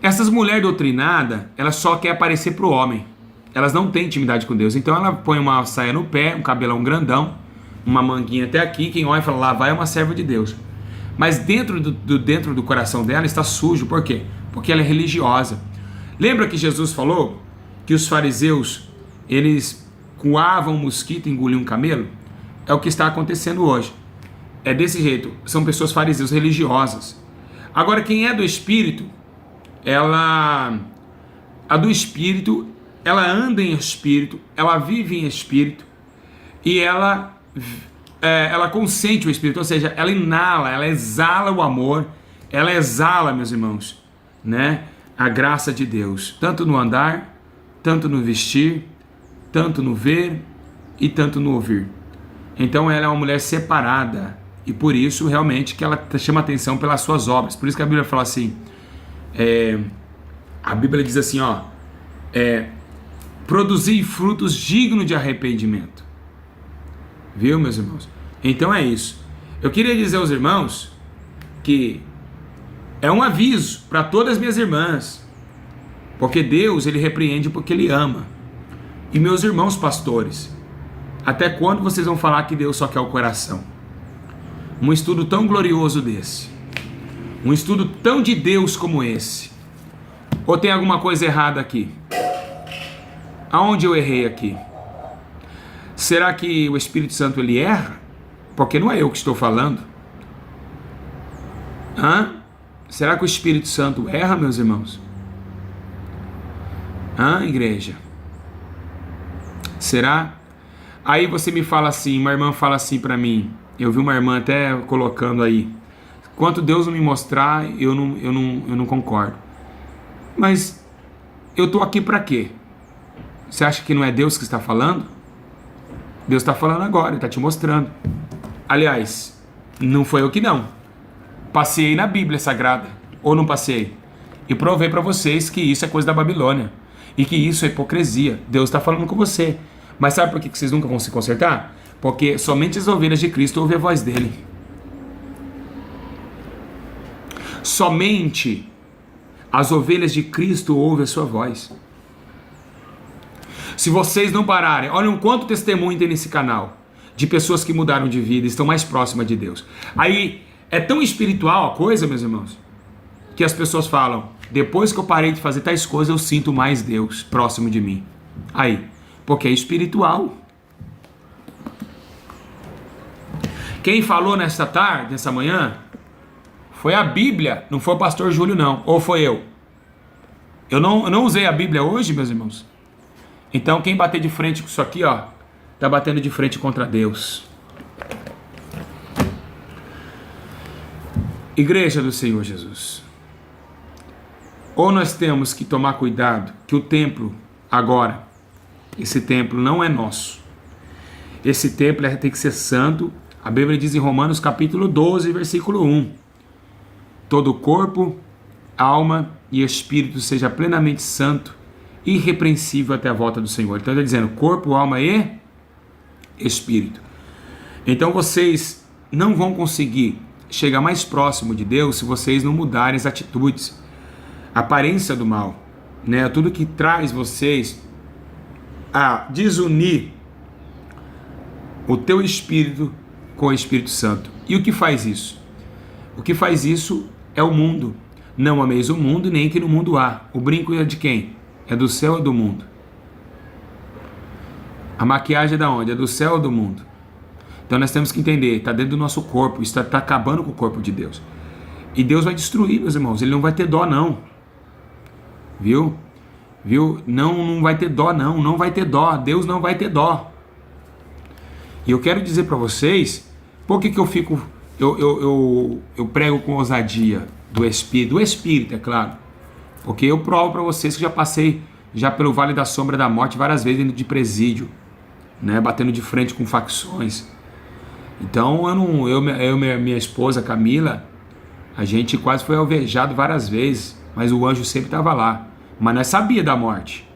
Essas mulheres doutrinadas, elas só querem aparecer para o homem. Elas não têm intimidade com Deus. Então ela põe uma saia no pé, um cabelão grandão, uma manguinha até aqui, quem olha e fala, lá vai uma serva de Deus. Mas dentro do coração dela está sujo. Por quê? Porque ela é religiosa. Lembra que Jesus falou que os fariseus, eles coavam um mosquito e engoliam um camelo? É o que está acontecendo hoje. É desse jeito. São pessoas fariseus religiosas. Agora quem é do Espírito, a do Espírito, ela anda em espírito, ela vive em espírito e ela consente o espírito, ou seja, ela inala, ela exala o amor, ela exala, meus irmãos, né, a graça de Deus, tanto no andar, tanto no vestir, tanto no ver e tanto no ouvir. Então ela é uma mulher separada e por isso realmente que ela chama atenção pelas suas obras. Por isso que a Bíblia fala assim, a Bíblia diz assim, produzir frutos dignos de arrependimento. Viu, meus irmãos? Então é isso. Eu queria dizer aos irmãos que é um aviso para todas as minhas irmãs, porque Deus, ele repreende porque ele ama. E meus irmãos pastores, até quando vocês vão falar que Deus só quer o coração? Um estudo tão glorioso desse, um estudo tão de Deus como esse, ou tem alguma coisa errada aqui? Aonde eu errei aqui? Será que o Espírito Santo ele erra? Porque não é eu que estou falando. Será que o Espírito Santo erra, meus irmãos? Igreja? Será? Aí você me fala assim, uma irmã fala assim para mim, eu vi uma irmã até colocando aí, enquanto Deus não me mostrar, eu não concordo. Mas eu estou aqui para quê? Você acha que não é Deus que está falando? Deus está falando agora, Ele está te mostrando. Aliás, não foi eu que não. Passei na Bíblia Sagrada, ou não passei? E provei para vocês que isso é coisa da Babilônia, e que isso é hipocrisia. Deus está falando com você. Mas sabe por que vocês nunca vão se consertar? Porque somente as ovelhas de Cristo ouvem a voz dele. Somente as ovelhas de Cristo ouvem a sua voz. Se vocês não pararem, olhem quanto testemunho tem nesse canal de pessoas que mudaram de vida e estão mais próximas de Deus. Aí é tão espiritual a coisa, meus irmãos, que as pessoas falam, depois que eu parei de fazer tais coisas, eu sinto mais Deus próximo de mim. Aí, porque é espiritual. Quem falou nessa tarde, nessa manhã, foi a Bíblia, não foi o pastor Júlio não, ou foi eu? Eu não usei a Bíblia hoje, meus irmãos. Então quem bater de frente com isso aqui, tá batendo de frente contra Deus. Igreja do Senhor Jesus, ou nós temos que tomar cuidado que o templo agora, esse templo não é nosso, esse templo tem que ser santo. A Bíblia diz em Romanos capítulo 12, versículo 1, todo o corpo, alma e espírito seja plenamente santo, irrepreensível até a volta do Senhor. Então ele está dizendo corpo, alma e espírito. Então vocês não vão conseguir chegar mais próximo de Deus se vocês não mudarem as atitudes, a aparência do mal, né? Tudo que traz vocês a desunir o teu espírito com o Espírito Santo. E o que faz isso? O que faz isso é o mundo. Não ameis o mundo, nem que no mundo há. O brinco é de quem? É do céu ou do mundo? A maquiagem é da onde? É do céu ou do mundo? Então nós temos que entender, está dentro do nosso corpo, isso está acabando com o corpo de Deus. E Deus vai destruir, meus irmãos, Ele não vai ter dó não. Viu? Não vai ter dó não, não vai ter dó, Deus não vai ter dó. E eu quero dizer para vocês, por que eu fico, eu prego com ousadia do Espírito, é claro. Porque eu provo para vocês que já passei pelo Vale da Sombra da Morte várias vezes indo de presídio, né, batendo de frente com facções. Então minha esposa Camila, a gente quase foi alvejado várias vezes, mas o anjo sempre estava lá. Mas nós sabia da morte.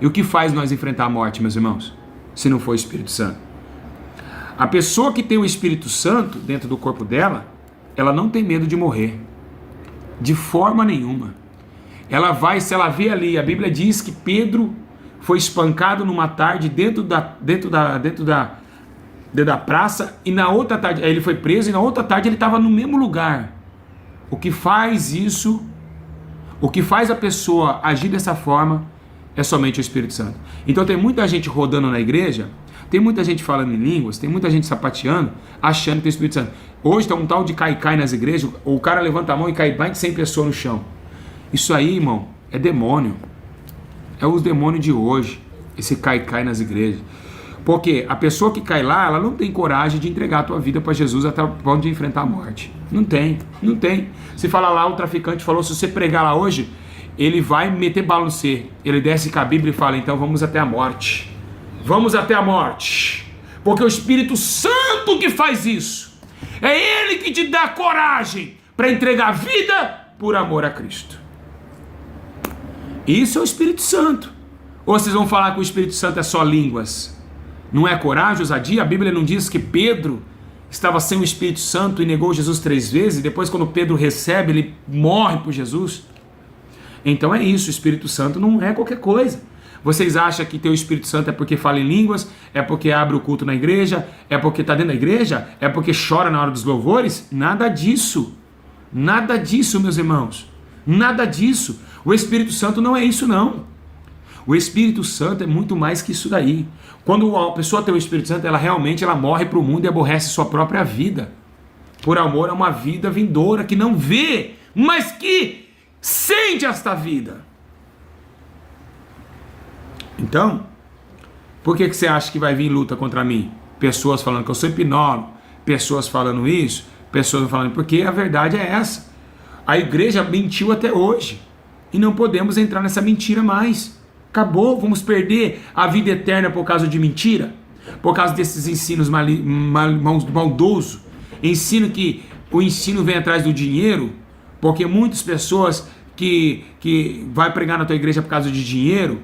E o que faz nós enfrentar a morte, meus irmãos? Se não for o Espírito Santo. A pessoa que tem o Espírito Santo dentro do corpo dela, ela não tem medo de morrer. De forma nenhuma. Ela vai, se ela vê ali, a Bíblia diz que Pedro foi espancado numa tarde dentro da praça, e na outra tarde, ele foi preso, e na outra tarde ele estava no mesmo lugar. O que faz isso, o que faz a pessoa agir dessa forma, é somente o Espírito Santo. Então tem muita gente rodando na igreja, tem muita gente falando em línguas, tem muita gente sapateando, achando que tem o Espírito Santo. Hoje tem um tal de cai nas igrejas, o cara levanta a mão e cai mais de 100 pessoas no chão. Isso aí, irmão, é demônio. É os demônios de hoje, esse cai nas igrejas. Porque a pessoa que cai lá, ela não tem coragem de entregar a tua vida para Jesus até o ponto de enfrentar a morte. Não tem. Se falar lá, o traficante falou, se você pregar lá hoje, ele vai meter bala no você. Ele desce com a Bíblia e fala, então vamos até a morte. Vamos até a morte. Porque o Espírito Santo que faz isso. É Ele que te dá coragem para entregar a vida por amor a Cristo. Isso é o Espírito Santo. Ou vocês vão falar que o Espírito Santo é só línguas? Não é coragem, ousadia? A Bíblia não diz que Pedro estava sem o Espírito Santo e negou Jesus 3 vezes, e depois quando Pedro recebe, ele morre por Jesus? Então é isso, o Espírito Santo não é qualquer coisa. Vocês acham que ter o Espírito Santo é porque fala em línguas, é porque abre o culto na igreja, é porque está dentro da igreja, é porque chora na hora dos louvores? Nada disso, meus irmãos, nada disso. O Espírito Santo não é isso não. O Espírito Santo é muito mais que isso daí. Quando a pessoa tem o Espírito Santo, ela realmente morre para o mundo e aborrece sua própria vida, por amor a uma vida vindoura que não vê, mas que sente esta vida. Então, por que você acha que vai vir luta contra mim? Pessoas falando que eu sou hipnólogo, pessoas falando isso, pessoas falando... Porque a verdade é essa. A igreja mentiu até hoje. E não podemos entrar nessa mentira mais. Acabou, vamos perder a vida eterna por causa de mentira? Por causa desses ensinos maldosos? O ensino vem atrás do dinheiro? Porque muitas pessoas que vai pregar na tua igreja por causa de dinheiro...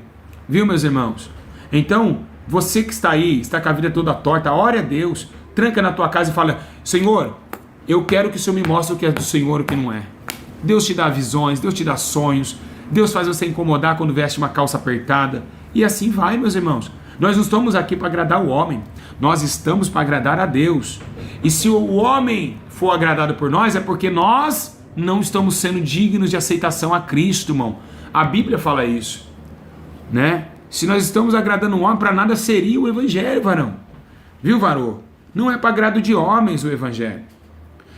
Viu, meus irmãos? Então, você que está aí, está com a vida toda torta, ore a Deus, tranca na tua casa e fala, Senhor, eu quero que o Senhor me mostre o que é do Senhor e o que não é. Deus te dá visões, Deus te dá sonhos, Deus faz você incomodar quando veste uma calça apertada, e assim vai, meus irmãos. Nós não estamos aqui para agradar o homem, nós estamos para agradar a Deus. E se o homem for agradado por nós, é porque nós não estamos sendo dignos de aceitação a Cristo, irmão. A Bíblia fala isso. Né? Se nós estamos agradando um homem, para nada seria o evangelho, varão. Viu, varô? Não é para agrado de homens o evangelho.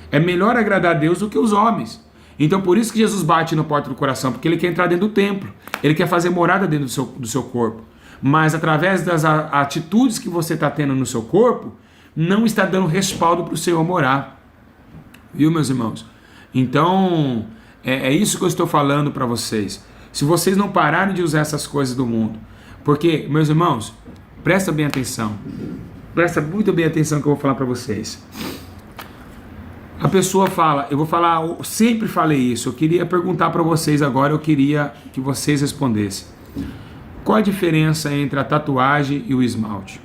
É melhor agradar a Deus do que os homens. Então por isso que Jesus bate na porta do coração, porque Ele quer entrar dentro do templo, Ele quer fazer morada dentro do seu corpo. Mas através das atitudes que você está tendo no seu corpo, não está dando respaldo para o Senhor morar. Viu, meus irmãos? Então é isso que eu estou falando para vocês. Se vocês não pararem de usar essas coisas do mundo, porque, meus irmãos, presta bem atenção, presta muito bem atenção que eu vou falar para vocês. A pessoa fala, eu sempre falei isso, eu queria perguntar para vocês agora, eu queria que vocês respondessem. Qual a diferença entre a tatuagem e o esmalte?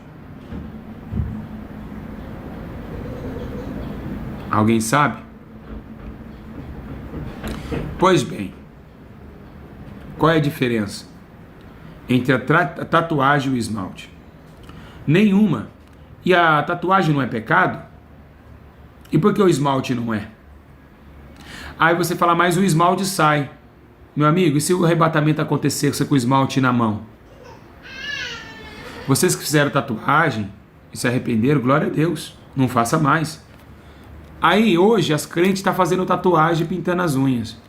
Alguém sabe? Pois bem, qual é a diferença entre a tatuagem e o esmalte? Nenhuma. E a tatuagem não é pecado? E por que o esmalte não é? Aí você fala, mas o esmalte sai. Meu amigo, e se o arrebatamento acontecer você com o esmalte na mão? Vocês que fizeram tatuagem e se arrependeram, glória a Deus, não faça mais. Aí hoje as crentes estão fazendo tatuagem e pintando as unhas.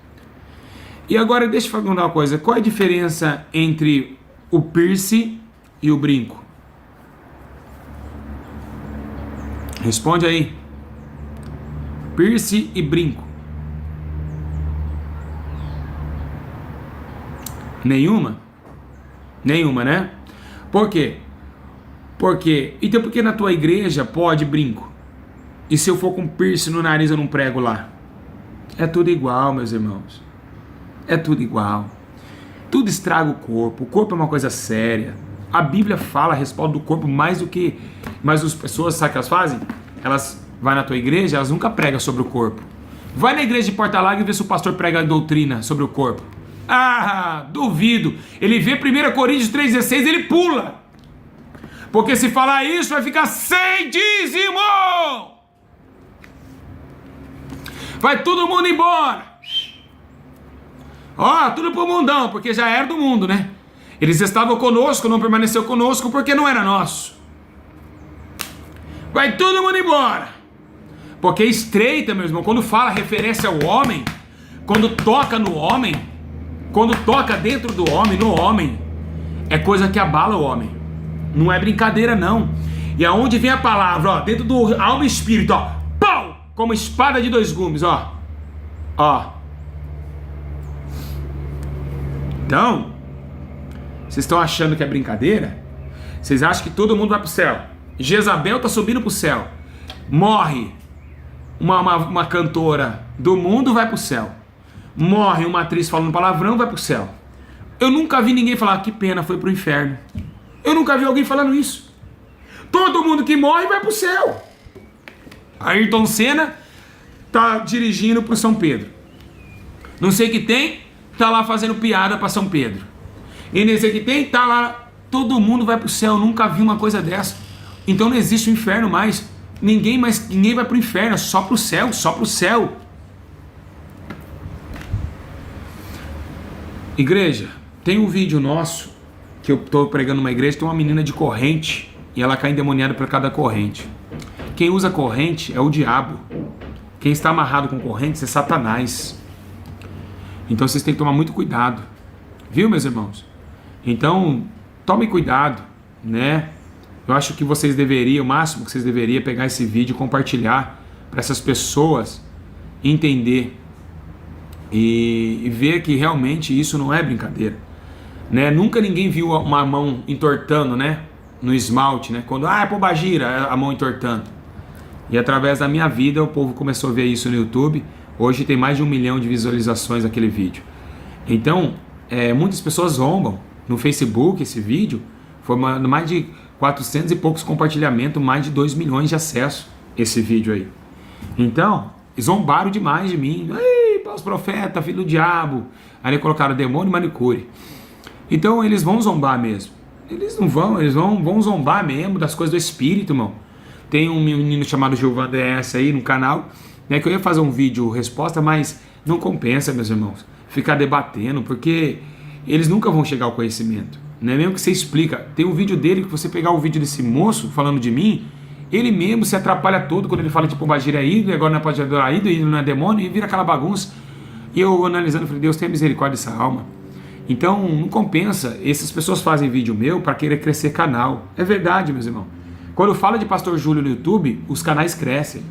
E agora deixa eu perguntar uma coisa, qual é a diferença entre o piercing e o brinco? Responde aí. Piercing e brinco. Nenhuma? Nenhuma, né? Por quê? Então por que na tua igreja pode brinco? E se eu for com piercing no nariz eu não prego lá? É tudo igual, meus irmãos. É tudo igual. Tudo estraga o corpo. O corpo é uma coisa séria. A Bíblia fala a respeito do corpo mais do que... Mas as pessoas, sabe o que elas fazem? Elas vão na tua igreja, elas nunca pregam sobre o corpo. Vai na igreja de Porto Alegre e vê se o pastor prega a doutrina sobre o corpo. Ah, duvido. Ele vê 1 Coríntios 3,16, ele pula. Porque se falar isso, vai ficar sem dízimo. Vai todo mundo embora. Ó, tudo pro mundão, porque já era do mundo, né? Eles estavam conosco, não permaneceu conosco porque não era nosso. Vai todo mundo embora. Porque estreita, meu irmão, quando fala referência ao homem, quando toca no homem, quando toca dentro do homem, no homem, é coisa que abala o homem. Não é brincadeira, não. E aonde vem a palavra, ó, dentro do alma e espírito, ó, pau, como espada de dois gumes, ó. Ó. Então, vocês estão achando que é brincadeira? Vocês acham que todo mundo vai pro céu? Jezabel tá subindo pro céu. Morre uma cantora do mundo, vai pro céu. Morre uma atriz falando palavrão, vai pro céu. Eu nunca vi ninguém falar, que pena, foi pro inferno. Eu nunca vi alguém falando isso. Todo mundo que morre vai pro céu. Ayrton Senna tá dirigindo pro São Pedro. Não sei o que tem, tá lá fazendo piada pra São Pedro. E não sei o que tem, tá lá. Todo mundo vai pro céu. Eu nunca vi uma coisa dessa. Então não existe o inferno mais. Ninguém vai pro inferno, é só pro céu, só pro céu. Igreja, tem um vídeo nosso que eu tô pregando numa igreja, tem uma menina de corrente e ela cai endemoniada por cada corrente. Quem usa corrente é o diabo. Quem está amarrado com correntes é Satanás. Então vocês têm que tomar muito cuidado. Viu, meus irmãos? Então, tomem cuidado, né? Eu acho que vocês deveriam, o máximo que vocês deveriam é pegar esse vídeo e compartilhar para essas pessoas entender e ver que realmente isso não é brincadeira, né? Nunca ninguém viu uma mão entortando, né? No esmalte, né? Quando, é pombagira, a mão entortando. E através da minha vida o povo começou a ver isso no YouTube. Hoje tem mais de 1 milhão de visualizações aquele vídeo. Então, muitas pessoas zombam no Facebook esse vídeo. Foi mais de 400 e poucos compartilhamentos, mais de 2 milhões de acessos esse vídeo aí. Então, zombaram demais de mim. Ei, falso profeta, filho do diabo. Aí colocaram demônio e manicure. Então eles vão zombar mesmo. Eles não vão, eles vão zombar mesmo das coisas do espírito, irmão. Tem um menino chamado Gilvan DS aí no canal, né, que eu ia fazer um vídeo resposta, mas não compensa, meus irmãos, ficar debatendo, porque eles nunca vão chegar ao conhecimento. Né? Mesmo que você explica, tem um vídeo dele que você pegar o vídeo desse moço falando de mim, ele mesmo se atrapalha todo quando ele fala de pombagira é ídolo, agora não pode adorar ídolo não é demônio, e vira aquela bagunça. E eu analisando, falei, Deus tenha misericórdia dessa alma. Então não compensa, essas pessoas fazem vídeo meu para querer crescer canal. É verdade, meus irmãos. Quando fala de Pastor Júlio no YouTube, os canais crescem.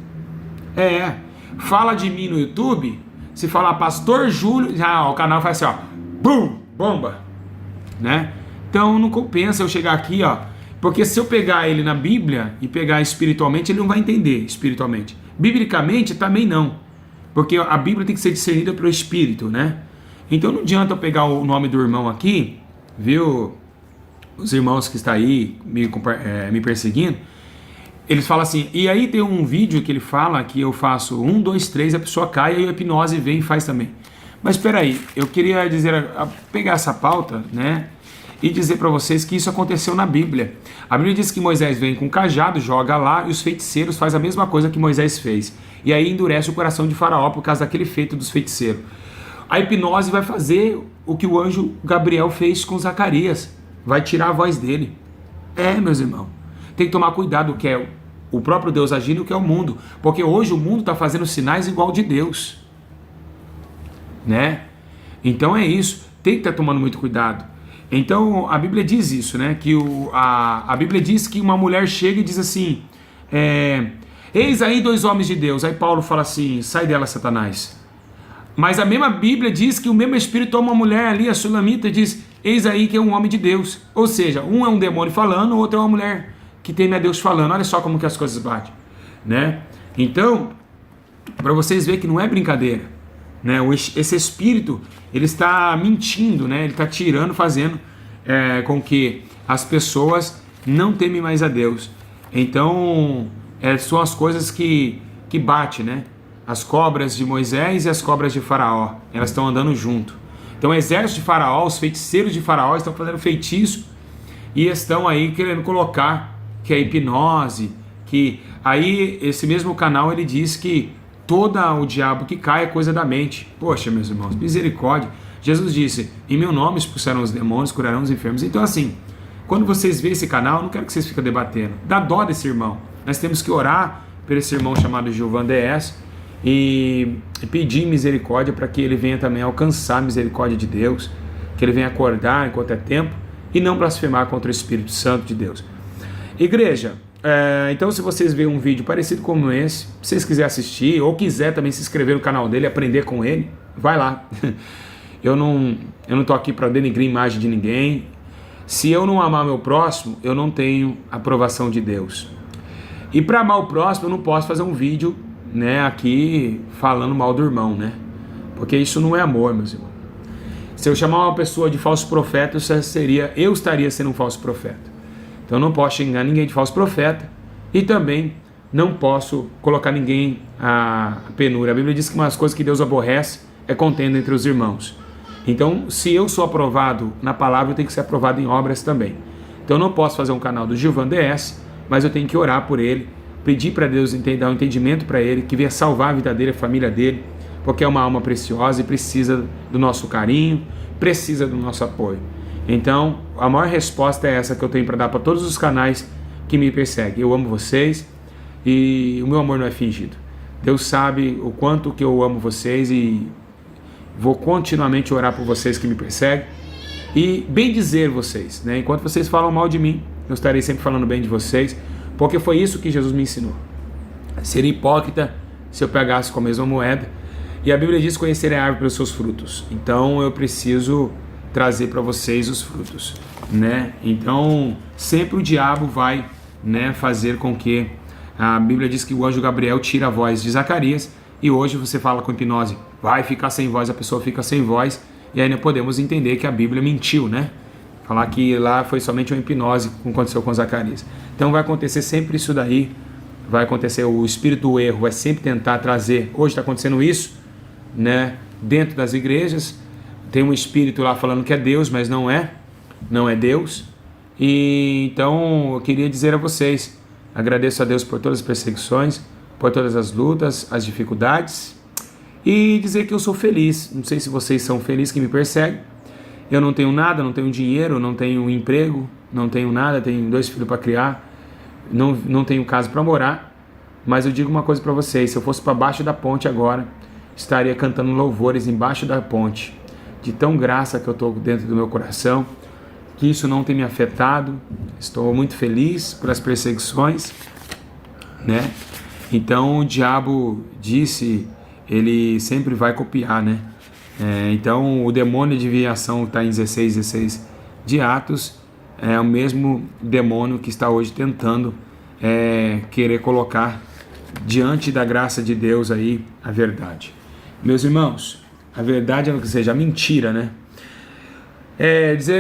Fala de mim no YouTube, se falar Pastor Júlio, já o canal faz assim, ó, bum, bomba, né? Então não compensa eu chegar aqui, ó, porque se eu pegar ele na Bíblia e pegar espiritualmente, ele não vai entender espiritualmente. Biblicamente também não, porque a Bíblia tem que ser discernida pelo Espírito, né? Então não adianta eu pegar o nome do irmão aqui, viu? Os irmãos que estão aí me perseguindo, eles falam assim, e aí tem um vídeo que ele fala que eu faço 1, 2, 3, a pessoa cai, aí a hipnose vem e faz também. Mas espera aí, eu queria dizer, pegar essa pauta, né? E dizer para vocês que isso aconteceu na Bíblia. A Bíblia diz que Moisés vem com um cajado, joga lá, e os feiticeiros fazem a mesma coisa que Moisés fez. E aí endurece o coração de Faraó por causa daquele feito dos feiticeiros. A hipnose vai fazer o que o anjo Gabriel fez com Zacarias. Vai tirar a voz dele. Meus irmãos. Tem que tomar cuidado, o que é o próprio Deus agindo e o que é o mundo. Porque hoje o mundo está fazendo sinais igual de Deus. Né? Então é isso. Tem que estar tomando muito cuidado. Então a Bíblia diz isso, né? Que a Bíblia diz que uma mulher chega e diz assim, eis aí 2 homens de Deus. Aí Paulo fala assim, sai dela, Satanás. Mas a mesma Bíblia diz que o mesmo Espírito toma uma mulher ali, a Sulamita, e diz, eis aí que é um homem de Deus. Ou seja, um é um demônio falando, o outro é uma mulher que teme a Deus falando. Olha só como que as coisas batem, né? Então, para vocês verem que não é brincadeira, né? Esse Espírito, ele está mentindo, né? Ele está tirando, fazendo com que as pessoas não temem mais a Deus. Então, são as coisas que batem, né? As cobras de Moisés e as cobras de Faraó, elas estão andando junto. Então o exército de Faraó, os feiticeiros de Faraó estão fazendo feitiço e estão aí querendo colocar que é hipnose, que aí esse mesmo canal ele diz que todo o diabo que cai é coisa da mente. Poxa, meus irmãos, misericórdia. Jesus disse, em meu nome expulsarão os demônios, curarão os enfermos. Então assim, quando vocês veem esse canal, eu não quero que vocês fiquem debatendo. Dá dó desse irmão. Nós temos que orar por esse irmão chamado Gilvan DS, e pedir misericórdia para que ele venha também alcançar a misericórdia de Deus, que ele venha acordar enquanto é tempo e não blasfemar contra o Espírito Santo de Deus. Igreja, então se vocês verem um vídeo parecido como esse, se vocês quiserem assistir, ou quiser também se inscrever no canal dele, aprender com ele, vai lá. Eu não estou aqui para denigrir a imagem de ninguém. Se eu não amar meu próximo, eu não tenho aprovação de Deus. E para amar o próximo, eu não posso fazer um vídeo, né, aqui falando mal do irmão, né? Porque isso não é amor, meus irmãos. Se eu chamar uma pessoa de falso profeta, eu estaria sendo um falso profeta. Então eu não posso xingar ninguém de falso profeta e também não posso colocar ninguém a penúria. A Bíblia diz que uma das coisas que Deus aborrece é contenda entre os irmãos. Então, se eu sou aprovado na palavra, eu tenho que ser aprovado em obras também. Então eu não posso fazer um canal do Gilvan DS, mas eu tenho que orar por ele, pedir para Deus dar um entendimento para ele, que venha salvar a vida dele, a família dele, porque é uma alma preciosa e precisa do nosso carinho, precisa do nosso apoio. Então, a maior resposta é essa que eu tenho para dar para todos os canais que me perseguem. Eu amo vocês e o meu amor não é fingido. Deus sabe o quanto que eu amo vocês e vou continuamente orar por vocês que me perseguem e bem dizer vocês, né? Enquanto vocês falam mal de mim, eu estarei sempre falando bem de vocês, porque foi isso que Jesus me ensinou. Seria hipócrita se eu pegasse com a mesma moeda. E a Bíblia diz: conhecer a árvore pelos seus frutos. Então eu preciso trazer para vocês os frutos, né? Então sempre o diabo vai, né, fazer com que a Bíblia diz que o anjo Gabriel tira a voz de Zacarias, e hoje você fala com hipnose, vai ficar sem voz, a pessoa fica sem voz, e aí nós podemos entender que a Bíblia mentiu, né? Falar que lá foi somente uma hipnose que aconteceu com Zacarias. Então vai acontecer sempre isso daí, vai acontecer, o espírito do erro vai sempre tentar trazer, hoje está acontecendo isso, né, dentro das igrejas. Tem um espírito lá falando que é Deus, mas não é Deus. E então eu queria dizer a vocês, agradeço a Deus por todas as perseguições, por todas as lutas, as dificuldades, e dizer que eu sou feliz. Não sei se vocês são felizes que me perseguem. Eu não tenho nada, não tenho dinheiro, não tenho emprego, não tenho nada, tenho 2 filhos para criar, não tenho casa para morar, mas eu digo uma coisa para vocês: se eu fosse para baixo da ponte agora, estaria cantando louvores embaixo da ponte, de tão graça que eu estou dentro do meu coração, que isso não tem me afetado. Estou muito feliz pelas perseguições, né? Então o diabo disse, ele sempre vai copiar, né? Então o demônio de desviação está em 16 de Atos, é o mesmo demônio que está hoje tentando querer colocar diante da graça de Deus aí a verdade. Meus irmãos, a verdade é que seja a mentira, né?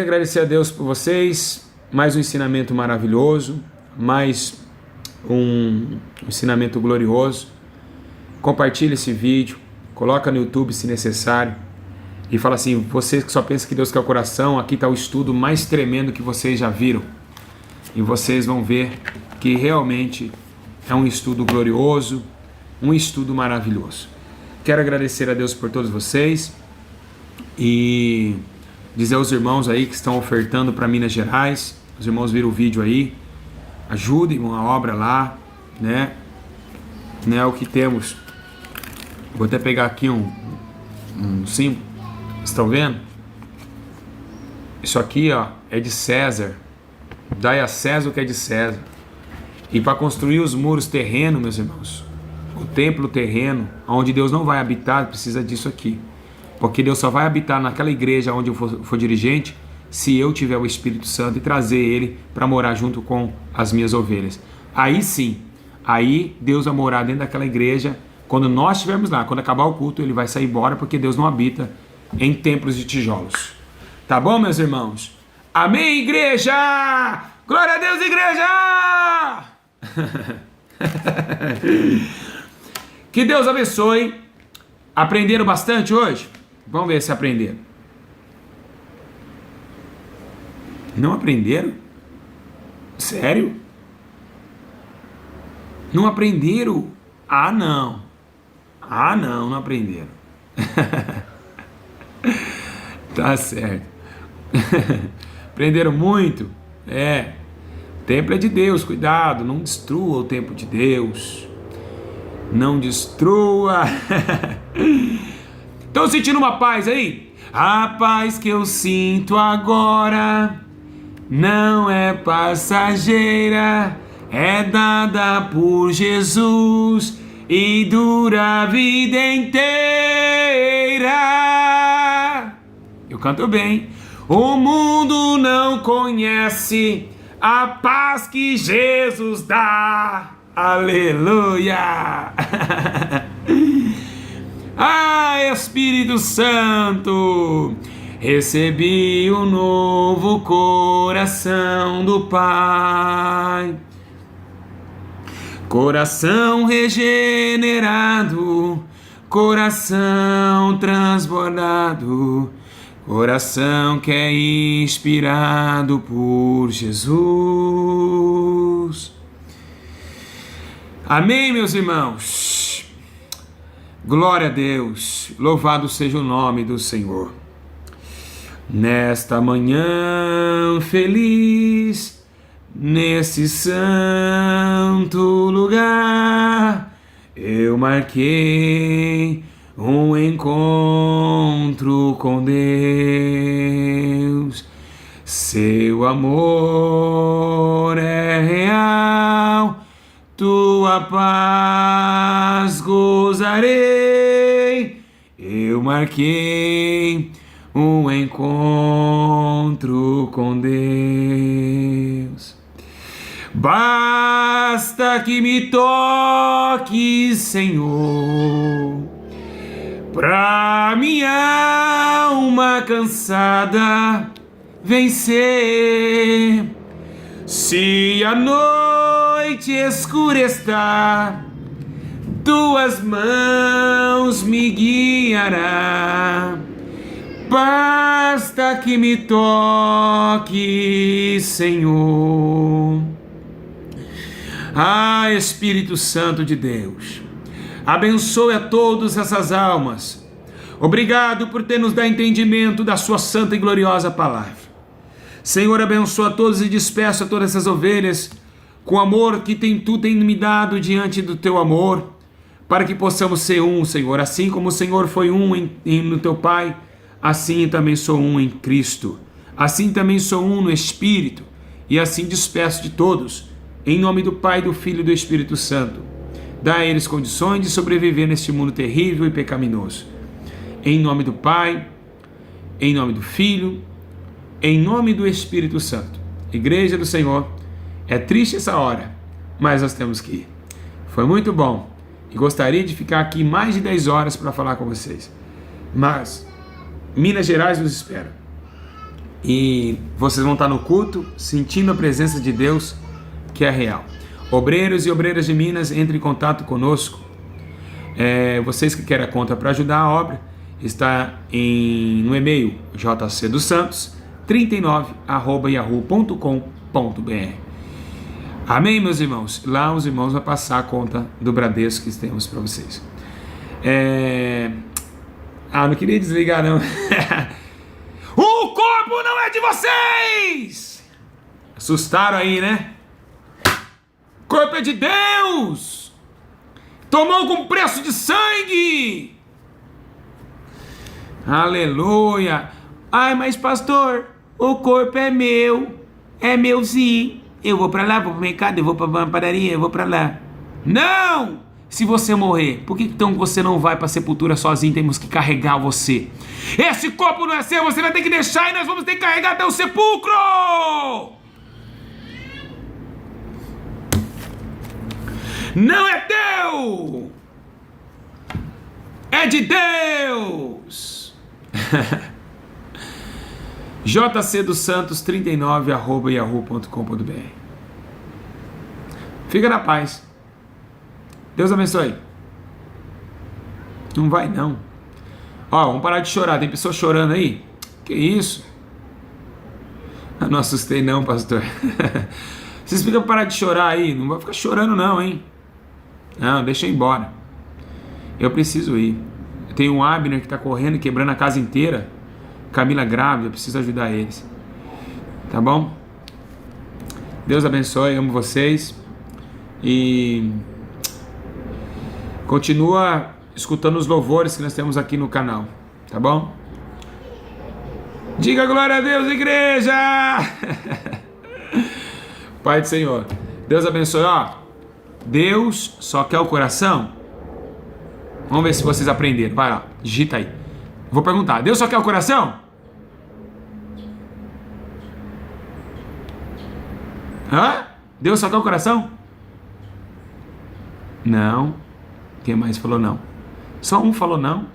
Agradecer a Deus por vocês, mais um ensinamento maravilhoso, mais um ensinamento glorioso. Compartilhe esse vídeo, coloca no YouTube se necessário, e fala assim: vocês que só pensam que Deus quer o coração, aqui está o estudo mais tremendo que vocês já viram, e vocês vão ver que realmente é um estudo glorioso, um estudo maravilhoso. Quero agradecer a Deus por todos vocês e dizer aos irmãos aí que estão ofertando para Minas Gerais, os irmãos viram o vídeo aí, ajudem a obra lá, né? O que temos. Vou até pegar aqui um símbolo, estão vendo? Isso aqui, ó, é de César. Dai a César o que é de César. E para construir os muros terrenos, meus irmãos, o templo terreno, onde Deus não vai habitar, precisa disso aqui. Porque Deus só vai habitar naquela igreja onde eu for dirigente, se eu tiver o Espírito Santo e trazer ele para morar junto com as minhas ovelhas. Aí sim, aí Deus vai morar dentro daquela igreja. Quando nós estivermos lá, quando acabar o culto, ele vai sair embora, porque Deus não habita em templos de tijolos. Tá bom, meus irmãos? Amém, igreja! Glória a Deus, igreja! Que Deus abençoe. Aprenderam bastante hoje? Vamos ver se aprenderam. Não aprenderam? Sério? Não aprenderam? Não aprenderam. Tá certo. Aprenderam muito? O templo é de Deus, cuidado, não destrua o templo de Deus. Não destrua. Estão sentindo uma paz aí? A paz que eu sinto agora não é passageira, é dada por Jesus e dura a vida inteira. Eu canto bem. O mundo não conhece a paz que Jesus dá. Aleluia! Ah, Espírito Santo, recebi o novo coração do Pai. Coração regenerado, coração transbordado, coração que é inspirado por Jesus. Amém, meus irmãos? Glória a Deus, louvado seja o nome do Senhor. Nesta manhã feliz, nesse santo lugar, eu marquei um encontro com Deus. Seu amor é real, tua paz gozarei. Eu marquei um encontro com Deus. Basta que me toque, Senhor, pra minha alma cansada vencer. Se a noite escura está, tuas mãos me guiará. Basta que me toque, Senhor. Ah, Espírito Santo de Deus, abençoe a todas essas almas. Obrigado por ter nos dado entendimento da sua santa e gloriosa palavra. Senhor, abençoa a todos e despeça todas essas ovelhas com o amor que tu tem me dado diante do teu amor, para que possamos ser um, Senhor. Assim como o Senhor foi um no teu Pai, assim também sou um em Cristo. Assim também sou um no Espírito. E assim despeço de todos, em nome do Pai, do Filho e do Espírito Santo. Dá a eles condições de sobreviver neste mundo terrível e pecaminoso. Em nome do Pai, em nome do Filho, em nome do Espírito Santo. Igreja do Senhor, é triste essa hora, mas nós temos que ir. Foi muito bom e gostaria de ficar aqui mais de 10 horas para falar com vocês. Mas Minas Gerais nos espera. E vocês vão estar no culto, sentindo a presença de Deus, que é real. Obreiros e obreiras de Minas, entre em contato conosco. Vocês que querem a conta para ajudar a obra, está no e-mail jcdossantos39@yahoo.com.br. Amém, meus irmãos? Lá os irmãos vão passar a conta do Bradesco que temos para vocês. Não queria desligar não. O corpo não é de vocês! Assustaram aí, né? O corpo é de Deus! Tomou com preço de sangue! Aleluia! Ai, mas pastor, o corpo é meu sim. Eu vou pra lá, vou pro mercado, eu vou pra padaria, eu vou pra lá. Não! Se você morrer, por que então você não vai pra sepultura sozinho? Temos que carregar você. Esse corpo não é seu, você vai ter que deixar e nós vamos ter que carregar até o sepulcro! Não é teu! É de Deus! jcdossantos39@yahoo.com.br. Fica na paz. Deus abençoe. Não vai não. Vamos parar de chorar. Tem pessoas chorando aí? Que isso? Eu não assustei não, pastor. Vocês ficam parar de chorar aí. Não vai ficar chorando não, hein? Não, deixa eu ir embora. Eu preciso ir. Eu tenho um Abner que está correndo, quebrando a casa inteira. Camila grávida, eu preciso ajudar eles. Tá bom? Deus abençoe, amo vocês. E continua escutando os louvores que nós temos aqui no canal. Tá bom? Diga glória a Deus, igreja! Pai do Senhor. Deus abençoe, ó. Deus só quer o coração. Vamos ver se vocês aprenderam. Vai lá, digita aí. Vou perguntar, Deus só quer o coração? Hã? Deus só quer o coração? Não. Quem mais falou não? Só um falou não.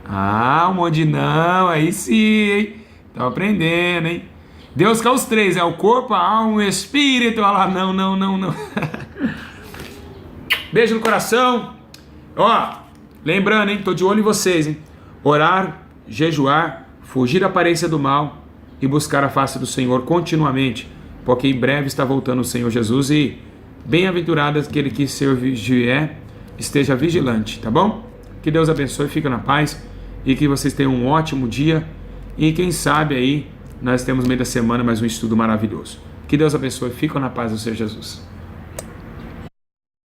Ah, um monte de não. Aí sim, hein? Estão aprendendo, hein? Deus quer os três, é o corpo, a alma, o espírito. Olha lá, não, não, não, não. Beijo no coração. Ó, lembrando, hein? Tô de olho em vocês, hein? Orar, jejuar, fugir da aparência do mal e buscar a face do Senhor continuamente, porque em breve está voltando o Senhor Jesus e bem-aventurado aquele que se vier, esteja vigilante, tá bom? Que Deus abençoe, fica na paz e que vocês tenham um ótimo dia e quem sabe aí nós temos no meio da semana mais um estudo maravilhoso. Que Deus abençoe, fica na paz do Senhor Jesus.